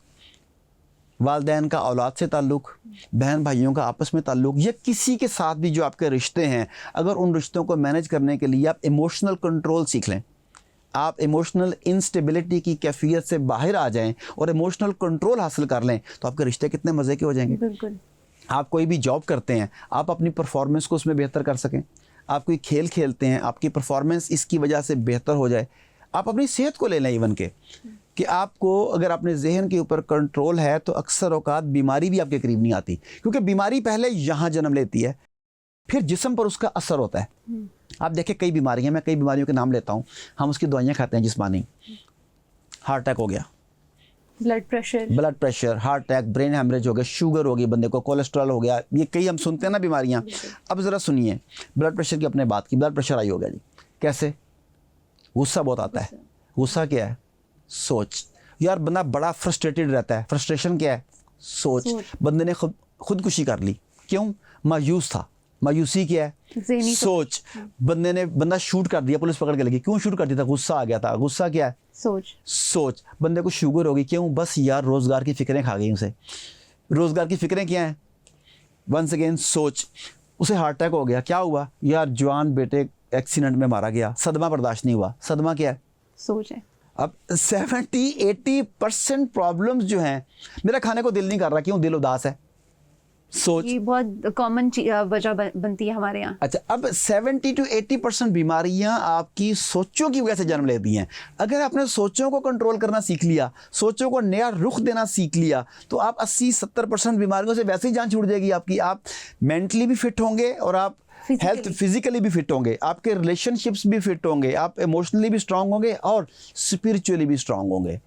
वालिदैन का औलाद से ताल्लुक़, बहन भाइयों का आपस में ताल्लुक़, या किसी के साथ भी जो आपके रिश्ते हैं, अगर उन रिश्तों को मैनेज करने के लिए आप इमोशनल कंट्रोल सीख लें, आप इमोशनल इंस्टेबिलिटी की कैफियत से बाहर आ जाएं और इमोशनल कंट्रोल हासिल कर लें, तो आपके रिश्ते कितने मज़े के हो जाएंगे। बिल्कुल। आप कोई भी जॉब करते हैं, आप अपनी परफॉर्मेंस को उसमें बेहतर कर सकें, आप कोई खेल खेलते हैं, आपकी परफॉर्मेंस इसकी वजह से बेहतर हो जाए। आप अपनी सेहत को ले लें, इवन के कि आपको अगर अपने जहन के ऊपर कंट्रोल है तो अक्सर औकात बीमारी भी आपके करीब नहीं आती, क्योंकि बीमारी पहले यहाँ जन्म लेती है, फिर जिस्म पर उसका असर होता है। आप देखें कई बीमारियाँ, मैं कई बीमारियों के नाम लेता हूँ, हम उसकी दवाइयाँ खाते हैं जिस्मानी, हार्ट अटैक हो गया, blood pressure, heart attack, brain haemorrhage हो गया, शुगर हो गई बंदे को, कोलेस्ट्रॉल हो गया, ये कई हम सुनते हैं ना बीमारियाँ। अब ज़रा सुनिए, ब्लड प्रेशर की अपने बात की, ब्लड प्रेशर आई हो गया जी, कैसे? गुस्सा बहुत आता है। गुस्सा क्या है? सोच। यार बंदा बड़ा फ्रस्ट्रेटेड रहता है, फ्रस्ट्रेशन क्या है? सोच। बंदे ने खुदकुशी कर ली, क्यों? मायूस था। मायूसी क्या है? सोच। बंदा शूट कर दिया, पुलिस पकड़ के लगी, क्यों शूट कर दिया था? गुस्सा आ गया था। गुस्सा क्या है? सोच। बंदे को शुगर हो गई, क्यों? बस यार रोज़गार की फिक्रें खा गई उसे। रोज़गार की फिक्रें क्या हैं? वंस अगेन सोच। उसे हार्ट अटैक हो गया, क्या हुआ? यार जवान बेटे एक्सीडेंट में मारा गया, सदमा बर्दाश्त नहीं हुआ। सदमा क्या है? सोच है। अब 70-80% प्रॉब्लम्स जो हैं, मेरा खाने को दिल नहीं कर रहा, क्यों? दिल उदास है। सोच। ये बहुत कॉमन वजह बनती है हमारे यहाँ। अच्छा, अब 70-80% बीमारियां आपकी सोचों की वजह से जन्म लेती हैं। अगर आपने सोचों को कंट्रोल करना सीख लिया, सोचों को नया रुख देना सीख लिया, तो आप 80-70% बीमारियों से वैसे ही जान छूट जाएगी आपकी। आप मेंटली भी फिट होंगे और आप हेल्थ फिजिकली भी फिट होंगे, आपके रिलेशनशिप्स भी फिट होंगे, आप इमोशनली भी स्ट्रांग होंगे और स्पिरिचुअली भी स्ट्रांग होंगे।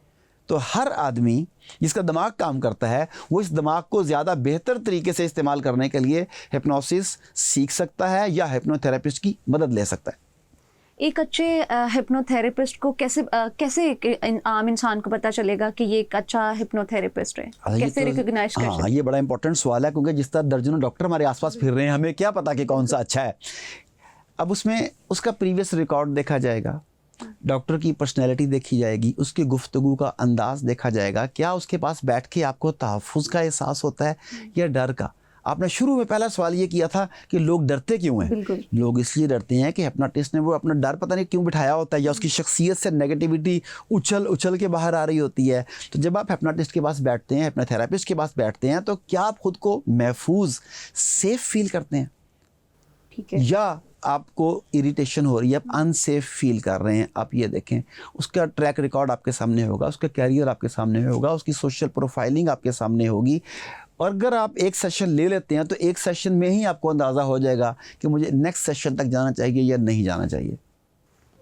तो हर आदमी जिसका दिमाग काम करता है, वो इस दिमाग को ज़्यादा बेहतर तरीके से इस्तेमाल करने के लिए हिप्नोसिस सीख सकता है या हिप्नोथेरेपिस्ट की मदद ले सकता है। एक अच्छे हिप्नोथेरेपिस्ट को कैसे एक आम इंसान को पता चलेगा कि ये एक अच्छा हिप्नोथेरेपिस्ट है? कैसे रिकॉग्नाइज कर सकते हैं? ये बड़ा इंपॉर्टेंट सवाल है, क्योंकि जिस तरह दर्जनों डॉक्टर हमारे आसपास फिर रहे हैं, हमें क्या पता कि कौन सा अच्छा है। अब उसमें उसका प्रीवियस रिकॉर्ड देखा जाएगा, डॉक्टर की पर्सनैलिटी देखी जाएगी, उसकी गुफ्तगू का अंदाज़ देखा जाएगा, क्या उसके पास बैठ के आपको तहफ़्फ़ुज़ का एहसास होता है या डर का। आपने शुरू में पहला सवाल ये किया था कि लोग डरते क्यों हैं। लोग इसलिए डरते हैं कि हिप्नोटिस्ट ने वो अपना डर पता नहीं क्यों बिठाया होता है, या उसकी शख्सियत से नेगेटिविटी उछल के बाहर आ रही होती है। तो जब आप हिप्नोटिस्ट के पास बैठते हैं, हिप्नोथेरेपिस्ट के पास बैठते हैं, तो क्या आप खुद को महफूज सेफ फील करते हैं, ठीक है, या आपको इरिटेशन हो रही है, आप अनसेफ फील कर रहे हैं। आप ये देखें, उसका ट्रैक रिकॉर्ड आपके सामने होगा, उसका कैरियर आपके सामने होगा, उसकी सोशल प्रोफाइलिंग आपके सामने होगी। और अगर आप एक सेशन ले लेते हैं तो एक सेशन में ही आपको अंदाज़ा हो जाएगा कि मुझे नेक्स्ट सेशन तक जाना चाहिए या नहीं जाना चाहिए।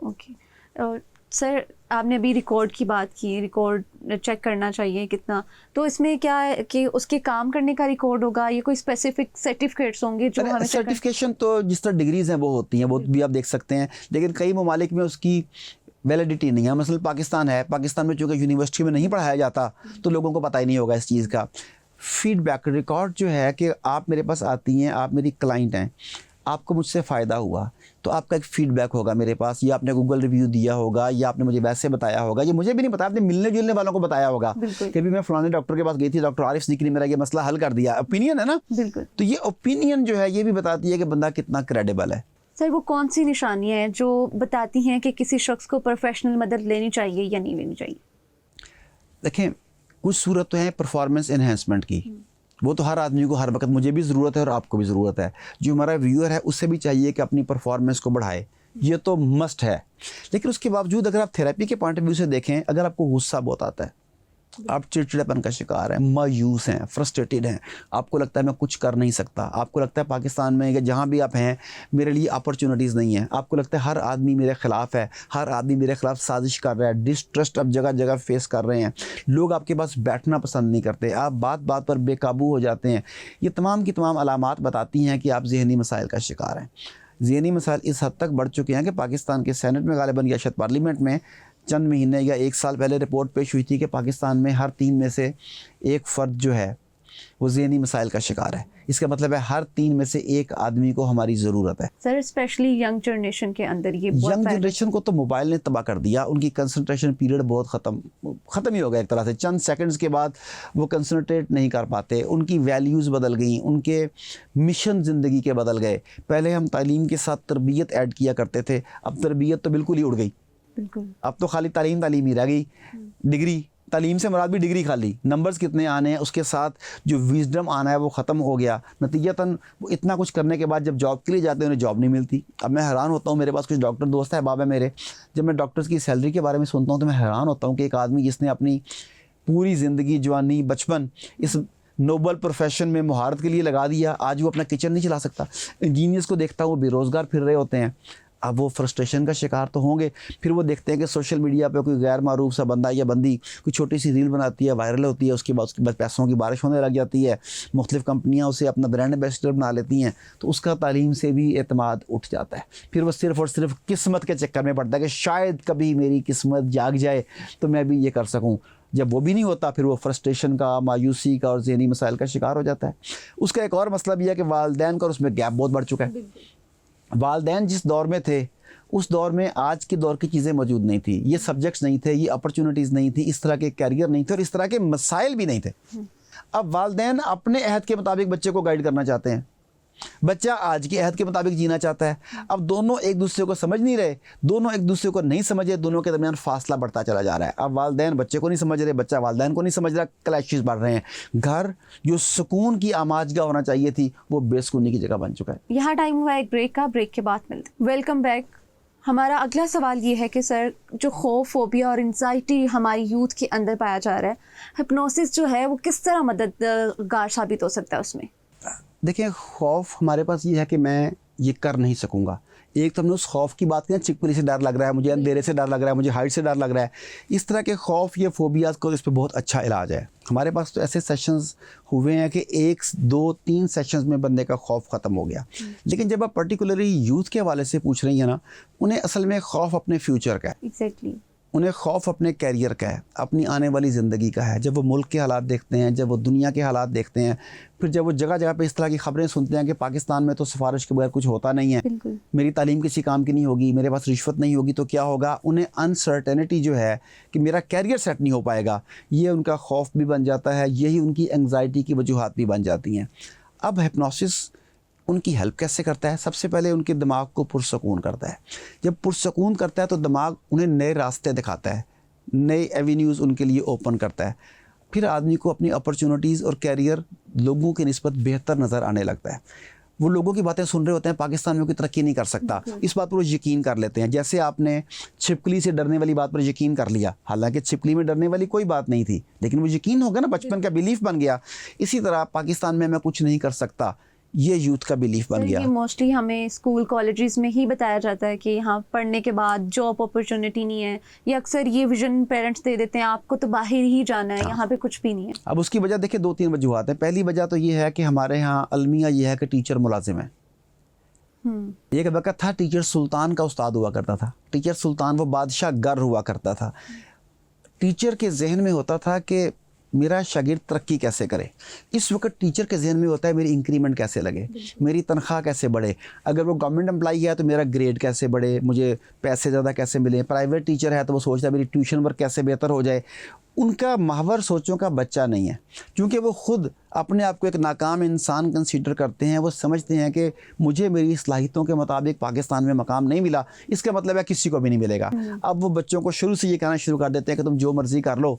ओके सर, आपने अभी रिकॉर्ड की बात की, रिकॉर्ड चेक करना चाहिए कितना, तो इसमें क्या है कि उसके काम करने का रिकॉर्ड होगा, ये कोई स्पेसिफिक सर्टिफिकेट्स होंगे जो हमें सर्टिफिकेशन तो जिस तरह डिग्रीज हैं वो होती हैं, वो भी आप देख सकते हैं, लेकिन कई ममालिक में उसकी वैलिडिटी नहीं है। मसलन पाकिस्तान है, पाकिस्तान में चूँकि यूनिवर्सिटी में नहीं पढ़ाया जाता तो लोगों को पता ही नहीं होगा इस चीज़ का। फीडबैक रिकॉर्ड जो है कि आप मेरे पास आती हैं, आप मेरी क्लाइंट हैं, आपको मुझसे फ़ायदा हुआ तो आपका एक फ़ीडबैक होगा मेरे पास, या आपने गूगल रिव्यू दिया होगा, या आपने मुझे वैसे बताया होगा, ये मुझे भी नहीं पता, आपने मिलने जुलने वालों को बताया होगा कि भी मैं फलाने डॉक्टर के पास गई थी, डॉक्टर आरिफ सिद्दीकी ने मेरा ये मसला हल कर दिया। ओपिनियन है ना। बिल्कुल। तो ये ओपिनियन जो है ये भी बताती है कि बंदा कितना क्रेडिबल है। सर, वो कौन सी निशानियाँ हैं जो बताती हैं कि किसी शख्स को प्रोफेशनल मदद लेनी चाहिए या नहीं लेनी चाहिए? देखें, कुछ सूरत तो है परफॉर्मेंस एनहेंसमेंट की, वो तो हर आदमी को हर वक्त, मुझे भी ज़रूरत है और आपको भी ज़रूरत है, जो हमारा व्यूअर है उससे भी चाहिए कि अपनी परफॉर्मेंस को बढ़ाए, ये तो मस्ट है। लेकिन उसके बावजूद अगर आप थेरेपी के पॉइंट ऑफ व्यू से देखें, अगर आपको गुस्सा बहुत आता है, आप चिड़चिड़ापन का शिकार हैं, मायूस हैं, फ्रस्ट्रेटेड हैं, आपको लगता है मैं कुछ कर नहीं सकता, आपको लगता है पाकिस्तान में या जहाँ भी आप हैं मेरे लिए अपॉर्चुनिटीज़ नहीं है, आपको लगता है हर आदमी मेरे ख़िलाफ़ है, हर आदमी मेरे ख़िलाफ़ साजिश कर रहा है, डिस्ट्रस्ट आप जगह जगह फेस कर रहे हैं, लोग आपके पास बैठना पसंद नहीं करते, आप बात बात पर बेकाबू हो जाते हैं, ये तमाम की तमाम अलामात बताती हैं कि आप ज़हनी मसाइल का शिकार हैं। ज़हनी मसाइल इस हद तक बढ़ चुके हैं कि पाकिस्तान के सेनेट में गालिबन या शायद पार्लियामेंट में चंद महीने या एक साल पहले रिपोर्ट पेश हुई थी कि पाकिस्तान में हर 3 में से एक फ़र्द जो है वो ज़हनी मसाइल का शिकार है। इसका मतलब है हर 3 में से एक आदमी को हमारी ज़रूरत है। सर, स्पेशली यंग जनरेशन के अंदर ये यंग जनरेशन को तो मोबाइल ने तबाह कर दिया, उनकी कंसंट्रेशन पीरियड बहुत ख़त्म ही हो गया एक तरह से। चंद सेकंड्स के बाद वो कंसंट्रेट नहीं कर पाते, उनकी वैल्यूज़ बदल गई, उनके मिशन ज़िंदगी के बदल गए। पहले हम तालीम के साथ तरबियत ऐड किया करते थे, अब तरबियत तो बिल्कुल ही उड़ गई। अब तो खाली तालीम ही रह गई, डिग्री, तालीम से मुराद भी डिग्री, खाली नंबर्स कितने आने हैं, उसके साथ जो विजडम आना है वो ख़त्म हो गया। नतीजतन वो इतना कुछ करने के बाद जब जॉब के लिए जाते हैं उन्हें जॉब नहीं मिलती। अब मैं हैरान होता हूँ, मेरे पास कुछ डॉक्टर दोस्त है, बाब है मेरे, जब मैं डॉक्टर्स की सैलरी के बारे में सुनता हूँ तो मैं हैरान होता हूँ कि एक आदमी जिसने अपनी पूरी ज़िंदगी, जवानी, बचपन इस नोबल प्रोफेशन में मुहारत के लिए लगा दिया, आज वो अपना किचन नहीं चला सकता। इंजीनियर्स को देखता हूँ वो बेरोज़गार फिर रहे होते हैं। अब वो फ्रस्ट्रेशन का शिकार तो होंगे। फिर वो देखते हैं कि सोशल मीडिया पे कोई गैर मारूफ सा बंदा या बंदी कोई छोटी सी रील बनाती है, वायरल होती है, उसके बाद पैसों की बारिश होने लग जाती है, मुख्तलिफ़ कंपनियां उसे अपना ब्रांड एम्बेसडर बना लेती हैं, तो उसका तालीम से भी एतमाद उठ जाता है। फिर वो सिर्फ़ और सिर्फ किस्मत के चक्कर में पड़ता है कि शायद कभी मेरी किस्मत जाग जाए तो मैं भी ये कर सकूँ। जब वो भी नहीं होता फिर वो फ्रस्ट्रेशन का, मायूसी का और ज़हनी मसाइल का शिकार हो जाता है। उसका एक और मसला भी है कि वालिदैन का और उसमें गैप बहुत बढ़ चुका है। वालिदैन जिस दौर में थे उस दौर में आज के दौर की चीज़ें मौजूद नहीं थी, ये सब्जेक्ट्स नहीं थे, ये अपॉर्चुनिटीज़ नहीं थी, इस तरह के कैरियर नहीं थे और इस तरह के मसाइल भी नहीं थे। अब वालिदैन अपने अहद के मुताबिक बच्चे को गाइड करना चाहते हैं, बच्चा आज के अहद के मुताबिक जीना चाहता है। अब दोनों एक दूसरे को समझ नहीं रहे, दोनों एक दूसरे को नहीं समझे, दोनों के दरमियान फासला बढ़ता चला जा रहा है। अब वालिदैन बच्चे को नहीं समझ रहे, बच्चा वालिदैन को नहीं समझ रहा, क्लैशेस बढ़ रहे हैं। घर जो सुकून की आमाजगा होना चाहिए थी वो बेसुकूनी की जगह बन चुका है। यहाँ टाइम हुआ एक ब्रेक का, ब्रेक के बाद मिलते हैं। Welcome back. हमारा अगला सवाल ये है कि सर, जो खौफ, फोबिया और एंजाइटी हमारी यूथ के अंदर पाया जा रहा है, हिप्नोसिस जो है वो किस तरह मददगार साबित हो सकता है उसमें? देखिए, खौफ हमारे पास ये है कि मैं ये कर नहीं सकूँगा। एक तो हमने उस खौफ की बात की, चिकपरी से डर लग रहा है, मुझे अंधेरे से डर लग रहा है, मुझे हाइट से डर लग रहा है, इस तरह के खौफ या फोबियाज को, इस पर बहुत अच्छा इलाज है। हमारे पास तो ऐसे सेशंस हुए हैं कि 1, 2, 3 सेशंस में बंदे का खौफ ख़त्म हो गया। लेकिन जब आप पर्टिकुलरली यूथ के हवाले से पूछ रही हैं ना, उन्हें असल में खौफ अपने फ्यूचर का है। एग्जैक्टली। उन्हें खौफ अपने कैरियर का है, अपनी आने वाली ज़िंदगी का है। जब वो मुल्क के हालात देखते हैं, जब वो दुनिया के हालात देखते हैं, फिर जब वो जगह जगह पे इस तरह की खबरें सुनते हैं कि पाकिस्तान में तो सिफारिश के बगैर कुछ होता नहीं है, बिल्कुल। मेरी तालीम किसी काम की नहीं होगी, मेरे पास रिश्वत नहीं होगी तो क्या होगा, उन्हें अनसर्टेनिटी जो है कि मेरा कैरियर सेट नहीं हो पाएगा, ये उनका खौफ भी बन जाता है। यही उनकी एंग्जाइटी की वजूहात भी बन जाती हैं। अब हिप्नोसिस उनकी हेल्प कैसे करता है? सबसे पहले उनके दिमाग को पुरसकून करता है। जब पुरसकून करता है तो दिमाग उन्हें नए रास्ते दिखाता है, नए एवेन्यूज़ उनके लिए ओपन करता है। फिर आदमी को अपनी अपॉर्चुनिटीज़ और कैरियर लोगों की निस्बत बेहतर नज़र आने लगता है। वो लोगों की बातें सुन रहे होते हैं, पाकिस्तान में कोई तरक्की नहीं कर सकता, इस बात पर वो यकीन कर लेते हैं। जैसे आपने छिपकली से डरने वाली बात पर यकीन कर लिया, हालांकि छिपकली में डरने वाली कोई बात नहीं थी, लेकिन वो यकीन हो गया ना, बचपन का बिलीफ बन गया। इसी तरह पाकिस्तान में मैं कुछ नहीं कर सकता, ये यूथ का बिलीफ बन गया। ये मोस्टली हमें स्कूल कॉलेजेस में ही बताया जाता है कि यहाँ पढ़ने के बाद जॉब अपॉर्चुनिटी नहीं है, या अक्सर ये विजन पेरेंट्स दे देते हैं आपको तो बाहर ही जाना है, यहाँ पे कुछ भी नहीं है। अब उसकी वजह देखिए 2-3 वजूहात हैं। पहली वजह तो ये है कि हमारे यहाँ अलमिया ये है कि टीचर मुलाजिम है। एक वक्त था टीचर सुल्तान का उस्ताद हुआ करता था। टीचर सुल्तान वो बादशाह गर हुआ करता था। टीचर के जहन में होता था कि मेरा शागिर्द तरक्की कैसे करे। इस वक्त टीचर के जहन में होता है मेरी इंक्रीमेंट कैसे लगे, मेरी तनख्वाह कैसे बढ़े। अगर वो गवर्नमेंट एम्प्लॉई है तो मेरा ग्रेड कैसे बढ़े, मुझे पैसे ज़्यादा कैसे मिले। प्राइवेट टीचर है तो वो सोचता है मेरी ट्यूशन वर्क कैसे बेहतर हो जाए। उनका माहवर सोचों का बच्चा नहीं है, क्योंकि वो खुद अपने आप को एक नाकाम इंसान कंसीडर करते हैं। वो समझते हैं कि मुझे मेरी सलाहियतों के मुताबिक पाकिस्तान में मकाम नहीं मिला, इसका मतलब है किसी को भी नहीं मिलेगा। अब वो बच्चों को शुरू से ये कहना शुरू कर देते हैं कि तुम जो मर्ज़ी कर लो,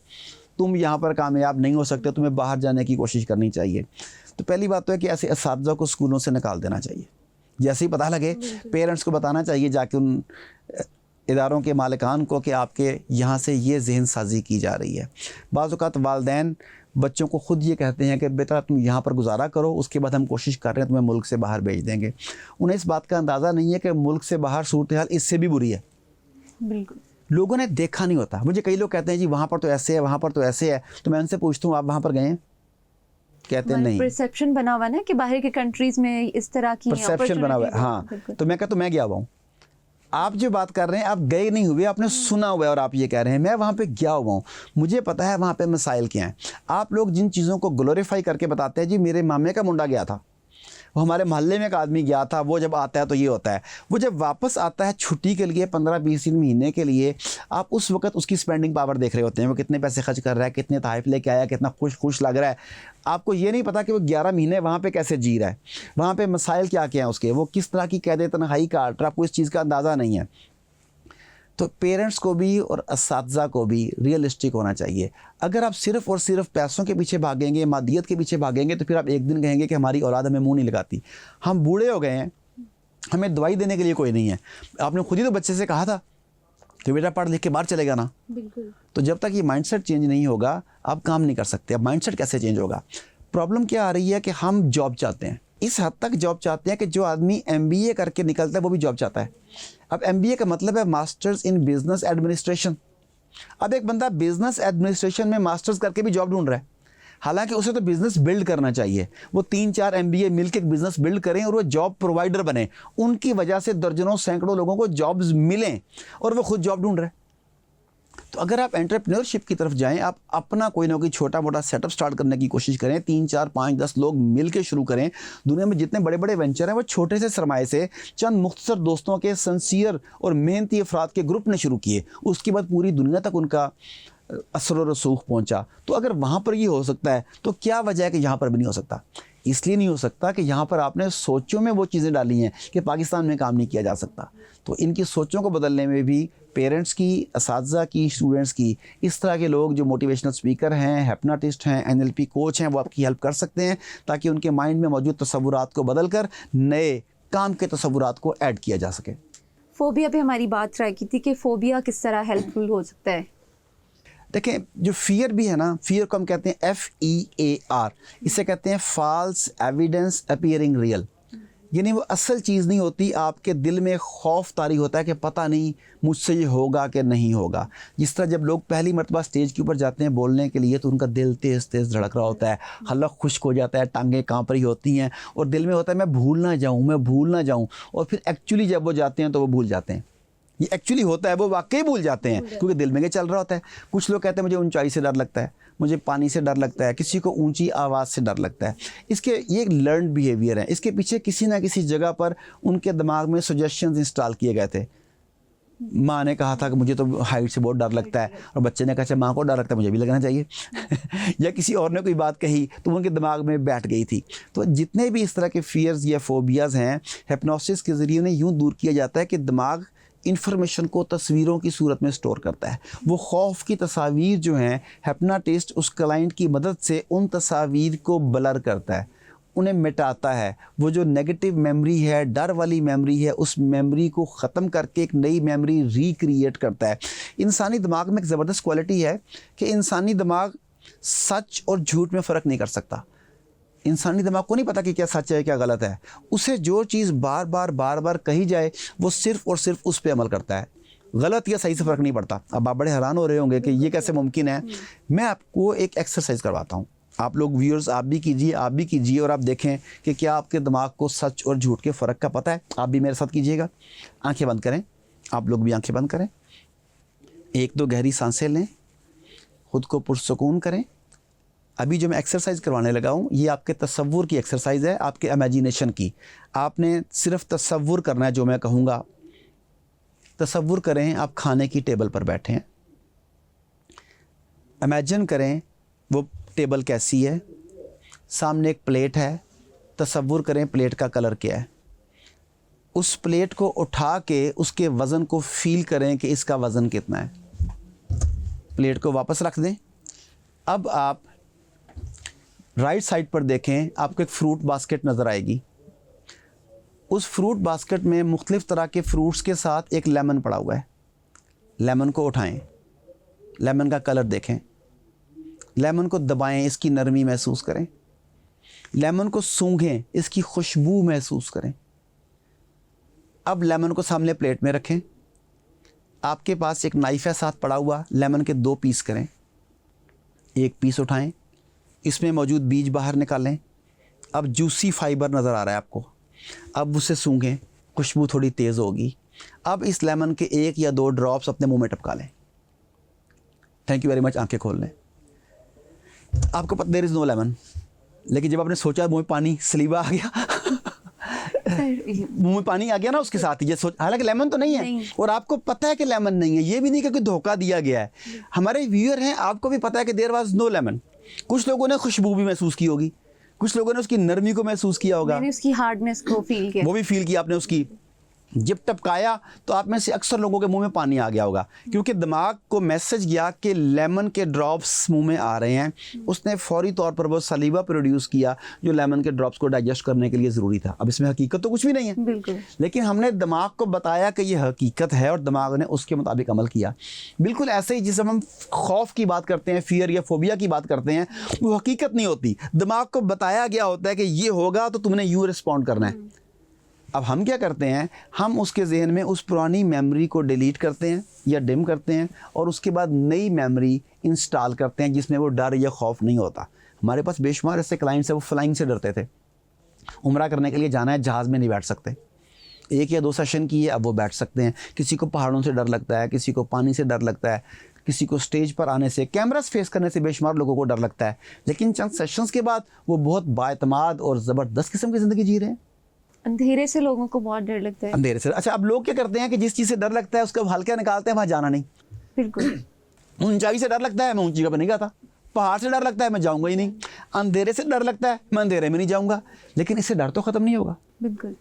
तुम यहाँ पर कामयाब नहीं हो सकते, तुम्हें बाहर जाने की कोशिश करनी चाहिए। तो पहली बात तो है कि ऐसे असातिज़ा को स्कूलों से निकाल देना चाहिए। जैसे ही पता लगे पेरेंट्स को बताना चाहिए जाके उन इदारों के मालिकान को कि आपके यहाँ से ये जहन साजी की जा रही है। बाज़ औक़ात वालिदैन बच्चों को ख़ुद ये कहते हैं कि बेटा तुम यहाँ पर गुजारा करो, उसके बाद हम कोशिश कर रहे हैं तुम्हें मुल्क से बाहर भेज देंगे। उन्हें इस बात का अंदाज़ा नहीं है कि मुल्क से बाहर सूरत हाल इससे भी बुरी है। बिल्कुल, लोगों ने देखा नहीं होता। मुझे कई लोग कहते हैं जी वहाँ पर तो ऐसे है, वहाँ पर तो ऐसे है, तो मैं उनसे पूछता हूँ आप वहाँ पर गए हैं? कहते हैं नहीं। परसेप्शन बना हुआ ना कि बाहर के कंट्रीज़ में इस तरह की परसेप्शन बना हुआ है। हाँ, तो मैं कहता हूँ मैं गया हुआ हूँ। आप जो बात कर रहे हैं आप गए नहीं हुए, आपने सुना हुआ है और आप ये कह रहे हैं मैं वहाँ पे गया हुआ हूँ, मुझे पता है वहाँ पे मसाइल क्या हैं। आप लोग जिन चीज़ों को ग्लोरीफाई करके बताते हैं जी मेरे मामे का मुंडा गया था, वो हमारे मोहल्ले में एक आदमी गया था, वो जब आता है तो ये होता है। वो जब वापस आता है छुट्टी के लिए 15-20 दिन महीने के लिए, आप उस वक्त उसकी स्पेंडिंग पावर देख रहे होते हैं, वो कितने पैसे खर्च कर रहा है, कितने तोहफ़े लेके आया, कितना खुश लग रहा है। आपको ये नहीं पता कि वो 11 महीने वहाँ पे कैसे जी रहा है, वहाँ पे मसाइल क्या क्या हैं उसके, वो किस तरह की कैद तन्हाई काट रहा है, आपको इस चीज़ का अंदाज़ा नहीं है। तो पेरेंट्स को भी और असातिज़ा को भी रियलिस्टिक होना चाहिए। अगर आप सिर्फ़ और सिर्फ पैसों के पीछे भागेंगे, मादियत के पीछे भागेंगे, तो फिर आप एक दिन कहेंगे कि हमारी औलाद हमें मुंह नहीं लगाती, हम बूढ़े हो गए हैं, हमें दवाई देने के लिए कोई नहीं है। आपने खुद ही तो बच्चे से कहा था कि बेटा पढ़ लिख के बाहर चलेगा ना। बिल्कुल। तो जब तक ये माइंडसेट चेंज नहीं होगा आप काम नहीं कर सकते। अब माइंडसेट कैसे चेंज होगा? प्रॉब्लम क्या आ रही है कि हम जॉब चाहते हैं, इस हद तक जॉब चाहते हैं कि जो आदमी MBA करके निकलता है वो भी जॉब चाहता है। अब MBA का मतलब है मास्टर्स इन बिजनेस एडमिनिस्ट्रेशन। अब एक बंदा बिजनेस एडमिनिस्ट्रेशन में मास्टर्स करके भी जॉब ढूंढ रहा है, हालांकि उसे तो बिज़नेस बिल्ड करना चाहिए। वो 3-4 MBA मिलकर एक बिज़नेस बिल्ड करें और वो जॉब प्रोवाइडर बने, उनकी वजह से दर्जनों सैकड़ों लोगों को जॉब्स मिलें और वो खुद जॉब ढूंढ रहे हैं। तो अगर आप एंटरप्रेन्योरशिप की तरफ जाएं, आप अपना कोई ना कोई छोटा मोटा सेटअप स्टार्ट करने की कोशिश करें, 3-4-5-10 लोग मिलकर शुरू करें। दुनिया में जितने बड़े बड़े वेंचर हैं वो छोटे से सरमाए से चंद मुख्तसर दोस्तों के सिंसियर और मेहनती अफराद के ग्रुप ने शुरू किए, उसके बाद पूरी दुनिया तक उनका असर और रसूख पहुँचा। तो अगर वहाँ पर ये हो सकता है तो क्या वजह है कि यहाँ पर भी नहीं हो सकता? इसलिए नहीं हो सकता कि यहाँ पर आपने सोचों में वो चीज़ें डाली हैं कि पाकिस्तान में काम नहीं किया जा सकता। तो इनकी सोचों को बदलने में भी पेरेंट्स की, असातिज़ा की, स्टूडेंट्स की, इस तरह के लोग जो मोटिवेशनल स्पीकर हैं, हिप्नोटिस्ट हैं, NLP कोच हैं, वो आपकी हेल्प कर सकते हैं ताकि उनके माइंड में मौजूद तसव्वुरात को बदल कर नए काम के तसव्वुरात को ऐड किया जा सके। फोबिया पे हमारी बात रह गई थी कि फोबिया किस तरह हेल्पफुल हो सकता है। देखें, जो फियर भी है ना, फियर को हम कहते हैं FEAR, इसे कहते हैं फॉल्स एविडेंस अपीयरिंग रियल। यानी वो असल चीज़ नहीं होती, आपके दिल में खौफ तारी होता है कि पता नहीं मुझसे ये होगा कि नहीं होगा। जिस तरह जब लोग पहली मरतबा स्टेज के ऊपर जाते हैं बोलने के लिए तो उनका दिल तेज़ तेज़ धड़क रहा होता है, हलक खुश्क हो जाता है, टांगें काँप रही होती हैं और दिल में होता है मैं भूल ना जाऊँ, मैं भूल ना जाऊँ। और फिर एक्चुअली जब वो जाते हैं तो वो भूल जाते हैं। ये एक्चुअली होता है, वो वाकई भूल जाते हैं क्योंकि दिल में क्या चल रहा होता है। कुछ लोग कहते हैं मुझे ऊंचाई से डर लगता है, मुझे पानी से डर लगता है, किसी को ऊंची आवाज़ से डर लगता है। इसके ये एक लर्नड बिहेवियर है। इसके पीछे किसी ना किसी जगह पर उनके दिमाग में सजेशंस इंस्टॉल किए गए थे। माँ ने कहा था कि मुझे तो हाइट से बहुत डर लगता है और बच्चे ने कहा अच्छा माँ को डर लगता है मुझे भी लगना चाहिए या किसी और ने कोई बात कही तो उनके दिमाग में बैठ गई थी। तो जितने भी इस तरह के फियर्स या फोबियाज़ हैं, हिप्नोसिस के ज़रिए उन्हें यूँ दूर किया जाता है कि दिमाग इन्फॉर्मेशन को तस्वीरों की सूरत में स्टोर करता है। वो खौफ की तस्वीर जो हैं, हिप्नोटिस्ट उस क्लाइंट की मदद से उन तस्वीर को ब्लर करता है, उन्हें मिटाता है। वो जो नेगेटिव मेमोरी है, डर वाली मेमोरी है, उस मेमोरी को ख़त्म करके एक नई मेमोरी रिक्रिएट करता है। इंसानी दिमाग में एक ज़बरदस्त क्वालिटी है कि इंसानी दिमाग सच और झूठ में फ़र्क नहीं कर सकता। इंसानी दिमाग को नहीं पता कि क्या सच है क्या गलत है। उसे जो चीज़ बार बार कही जाए वो सिर्फ़ और सिर्फ उस पर अमल करता है, गलत या सही से फ़र्क नहीं पड़ता। अब आप बड़े हैरान हो रहे होंगे कि ये कैसे मुमकिन है। मैं आपको एक एक्सरसाइज करवाता हूँ, आप लोग व्यूअर्स आप भी कीजिए और आप देखें कि क्या आपके दिमाग को सच और झूठ के फ़र्क का पता है। आप भी मेरे साथ कीजिएगा। आंखें बंद करें, आप लोग भी आंखें बंद करें, 1-2 गहरी सांसें लें, ख़ुद को पुरसुकून करें। अभी जो मैं एक्सरसाइज करवाने लगा हूँ ये आपके तसव्वुर की एक्सरसाइज है, आपके इमेजिनेशन की। आपने सिर्फ तसव्वुर करना है जो मैं कहूँगा। तसव्वुर करें आप खाने की टेबल पर बैठे हैं, इमेजिन करें वो टेबल कैसी है, सामने एक प्लेट है, तसव्वुर करें प्लेट का कलर क्या है। उस प्लेट को उठा के उसके वज़न को फील करें कि इसका वज़न कितना है। प्लेट को वापस रख दें। अब आप राइट साइड पर देखें, आपको एक फ्रूट बास्केट नज़र आएगी। उस फ्रूट बास्केट में मुख्तलिफ़ तरह के फ्रूट्स के साथ एक लेमन पड़ा हुआ है। लेमन को उठाएं, लेमन का कलर देखें, लेमन को दबाएं, इसकी नरमी महसूस करें, लेमन को सूंघें, इसकी खुशबू महसूस करें। अब लेमन को सामने प्लेट में रखें। आपके पास एक नाइफ है साथ पड़ा हुआ, लेमन के 2 पीस करें। एक पीस उठाएं, इसमें मौजूद बीज बाहर निकालें। अब जूसी फाइबर नज़र आ रहा है आपको। अब उसे सूंघें, खुशबू थोड़ी तेज़ होगी। अब इस लेमन के 1 या 2 ड्रॉप्स अपने मुंह में टपका लें। Thank you very much. आंखें खोल लें। आपको पता देयर इज़ नो लेमन, लेकिन जब आपने सोचा मुंह में पानी, सलीवा आ गया मुंह में पानी आ गया ना उसके साथ ही, ये सोच, हालांकि लेमन तो नहीं है और आपको पता है कि लेमन नहीं है। ये भी नहीं कि धोखा दिया गया है। हमारे व्यूअर हैं, आपको भी पता है कि देयर वाज नो लेमन। कुछ लोगों ने खुशबू भी महसूस की होगी, कुछ लोगों ने उसकी नरमी को महसूस किया होगा, मैंने उसकी हार्डनेस को फील किया, वो भी फील किया आपने उसकी। जब टपकाया तो आप में से अक्सर लोगों के मुंह में पानी आ गया होगा क्योंकि दिमाग को मैसेज गया कि लेमन के ड्रॉप्स मुंह में आ रहे हैं। उसने फौरी तौर पर वो सलीवा प्रोड्यूस किया जो लेमन के ड्रॉप्स को डाइजेस्ट करने के लिए ज़रूरी था। अब इसमें हकीकत तो कुछ भी नहीं है बिल्कुल, लेकिन हमने दिमाग को बताया कि ये हकीकत है और दिमाग ने उसके मुताबिक अमल किया। बिल्कुल ऐसे ही जिस हम खौफ की बात करते हैं, फियर या फोबिया की बात करते हैं, वो हकीकत नहीं होती। दिमाग को बताया गया होता है कि ये होगा तो तुमने यूँ रिस्पॉन्ड करना है। अब हम क्या करते हैं, हम उसके जहन में उस पुरानी मेमोरी को डिलीट करते हैं या डिम करते हैं और उसके बाद नई मेमोरी इंस्टॉल करते हैं जिसमें वो डर या खौफ नहीं होता। हमारे पास बेशुमार ऐसे क्लाइंट्स हैं, वो फ्लाइंग से डरते थे। उम्रा करने के लिए जाना है, जहाज़ में नहीं बैठ सकते। 1 या 2 सेशन किए, अब वो बैठ सकते हैं। किसी को पहाड़ों से डर लगता है, किसी को पानी से डर लगता है, किसी को स्टेज पर आने से, कैमरास फेस करने से बेशुमार लोगों को डर लगता है। लेकिन चंद सेशंस के बाद वो बहुत बाएतमाद और ज़बरदस्त किस्म की ज़िंदगी जी रहे हैं। अंधेरे से लोगों को बहुत डर लगता है। अंधेरे से, अच्छा अब लोग क्या करते हैं कि जिस चीज़ से डर लगता है उसका हल्का निकालते हैं, वहाँ जाना नहीं। बिल्कुल। ऊंचाई से डर लगता है, मैं ऊंची जगह पर नहीं जाता। पहाड़ से डर लगता है, मैं जाऊंगा ही नहीं। अंधेरे से डर लगता है, मैं अंधेरे में नहीं जाऊंगा। लेकिन इससे डर तो ख़त्म नहीं होगा। बिल्कुल,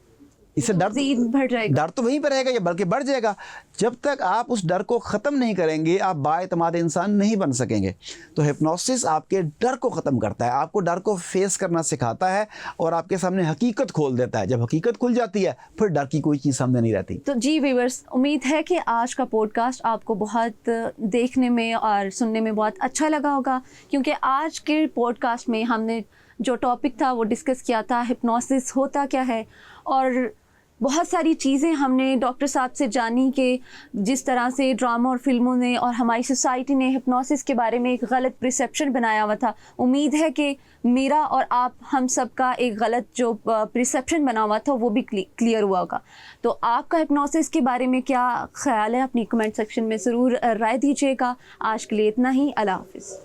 इससे डर बढ़ जाएगा, डर तो वहीं पर रहेगा या बल्कि बढ़ जाएगा। जब तक आप उस डर को ख़त्म नहीं करेंगे, आप बाएतमाद इंसान नहीं बन सकेंगे। तो हिप्नोसिस आपके डर को ख़त्म करता है, आपको डर को फेस करना सिखाता है और आपके सामने हकीकत खोल देता है। जब हकीकत खुल जाती है फिर डर की कोई चीज़ सामने नहीं रहती। तो जी व्यूअर्स, उम्मीद है कि आज का पॉडकास्ट आपको बहुत देखने में और सुनने में बहुत अच्छा लगा होगा, क्योंकि आज के पॉडकास्ट में हमने जो टॉपिक था वो डिस्कस किया था, हिप्नोसिस होता क्या है, और बहुत सारी चीज़ें हमने डॉक्टर साहब से जानी कि जिस तरह से ड्रामा और फिल्मों ने और हमारी सोसाइटी ने हिप्नोसिस के बारे में एक गलत परसेप्शन बनाया हुआ था। उम्मीद है कि मेरा और आप हम सब का एक गलत जो परसेप्शन बना हुआ था वो भी क्लियर हुआ होगा। तो आपका हिप्नोसिस के बारे में क्या ख्याल है, अपनी कमेंट सेक्शन में ज़रूर राय दीजिएगा। आज के लिए इतना ही। अल्लाह हाफिज़।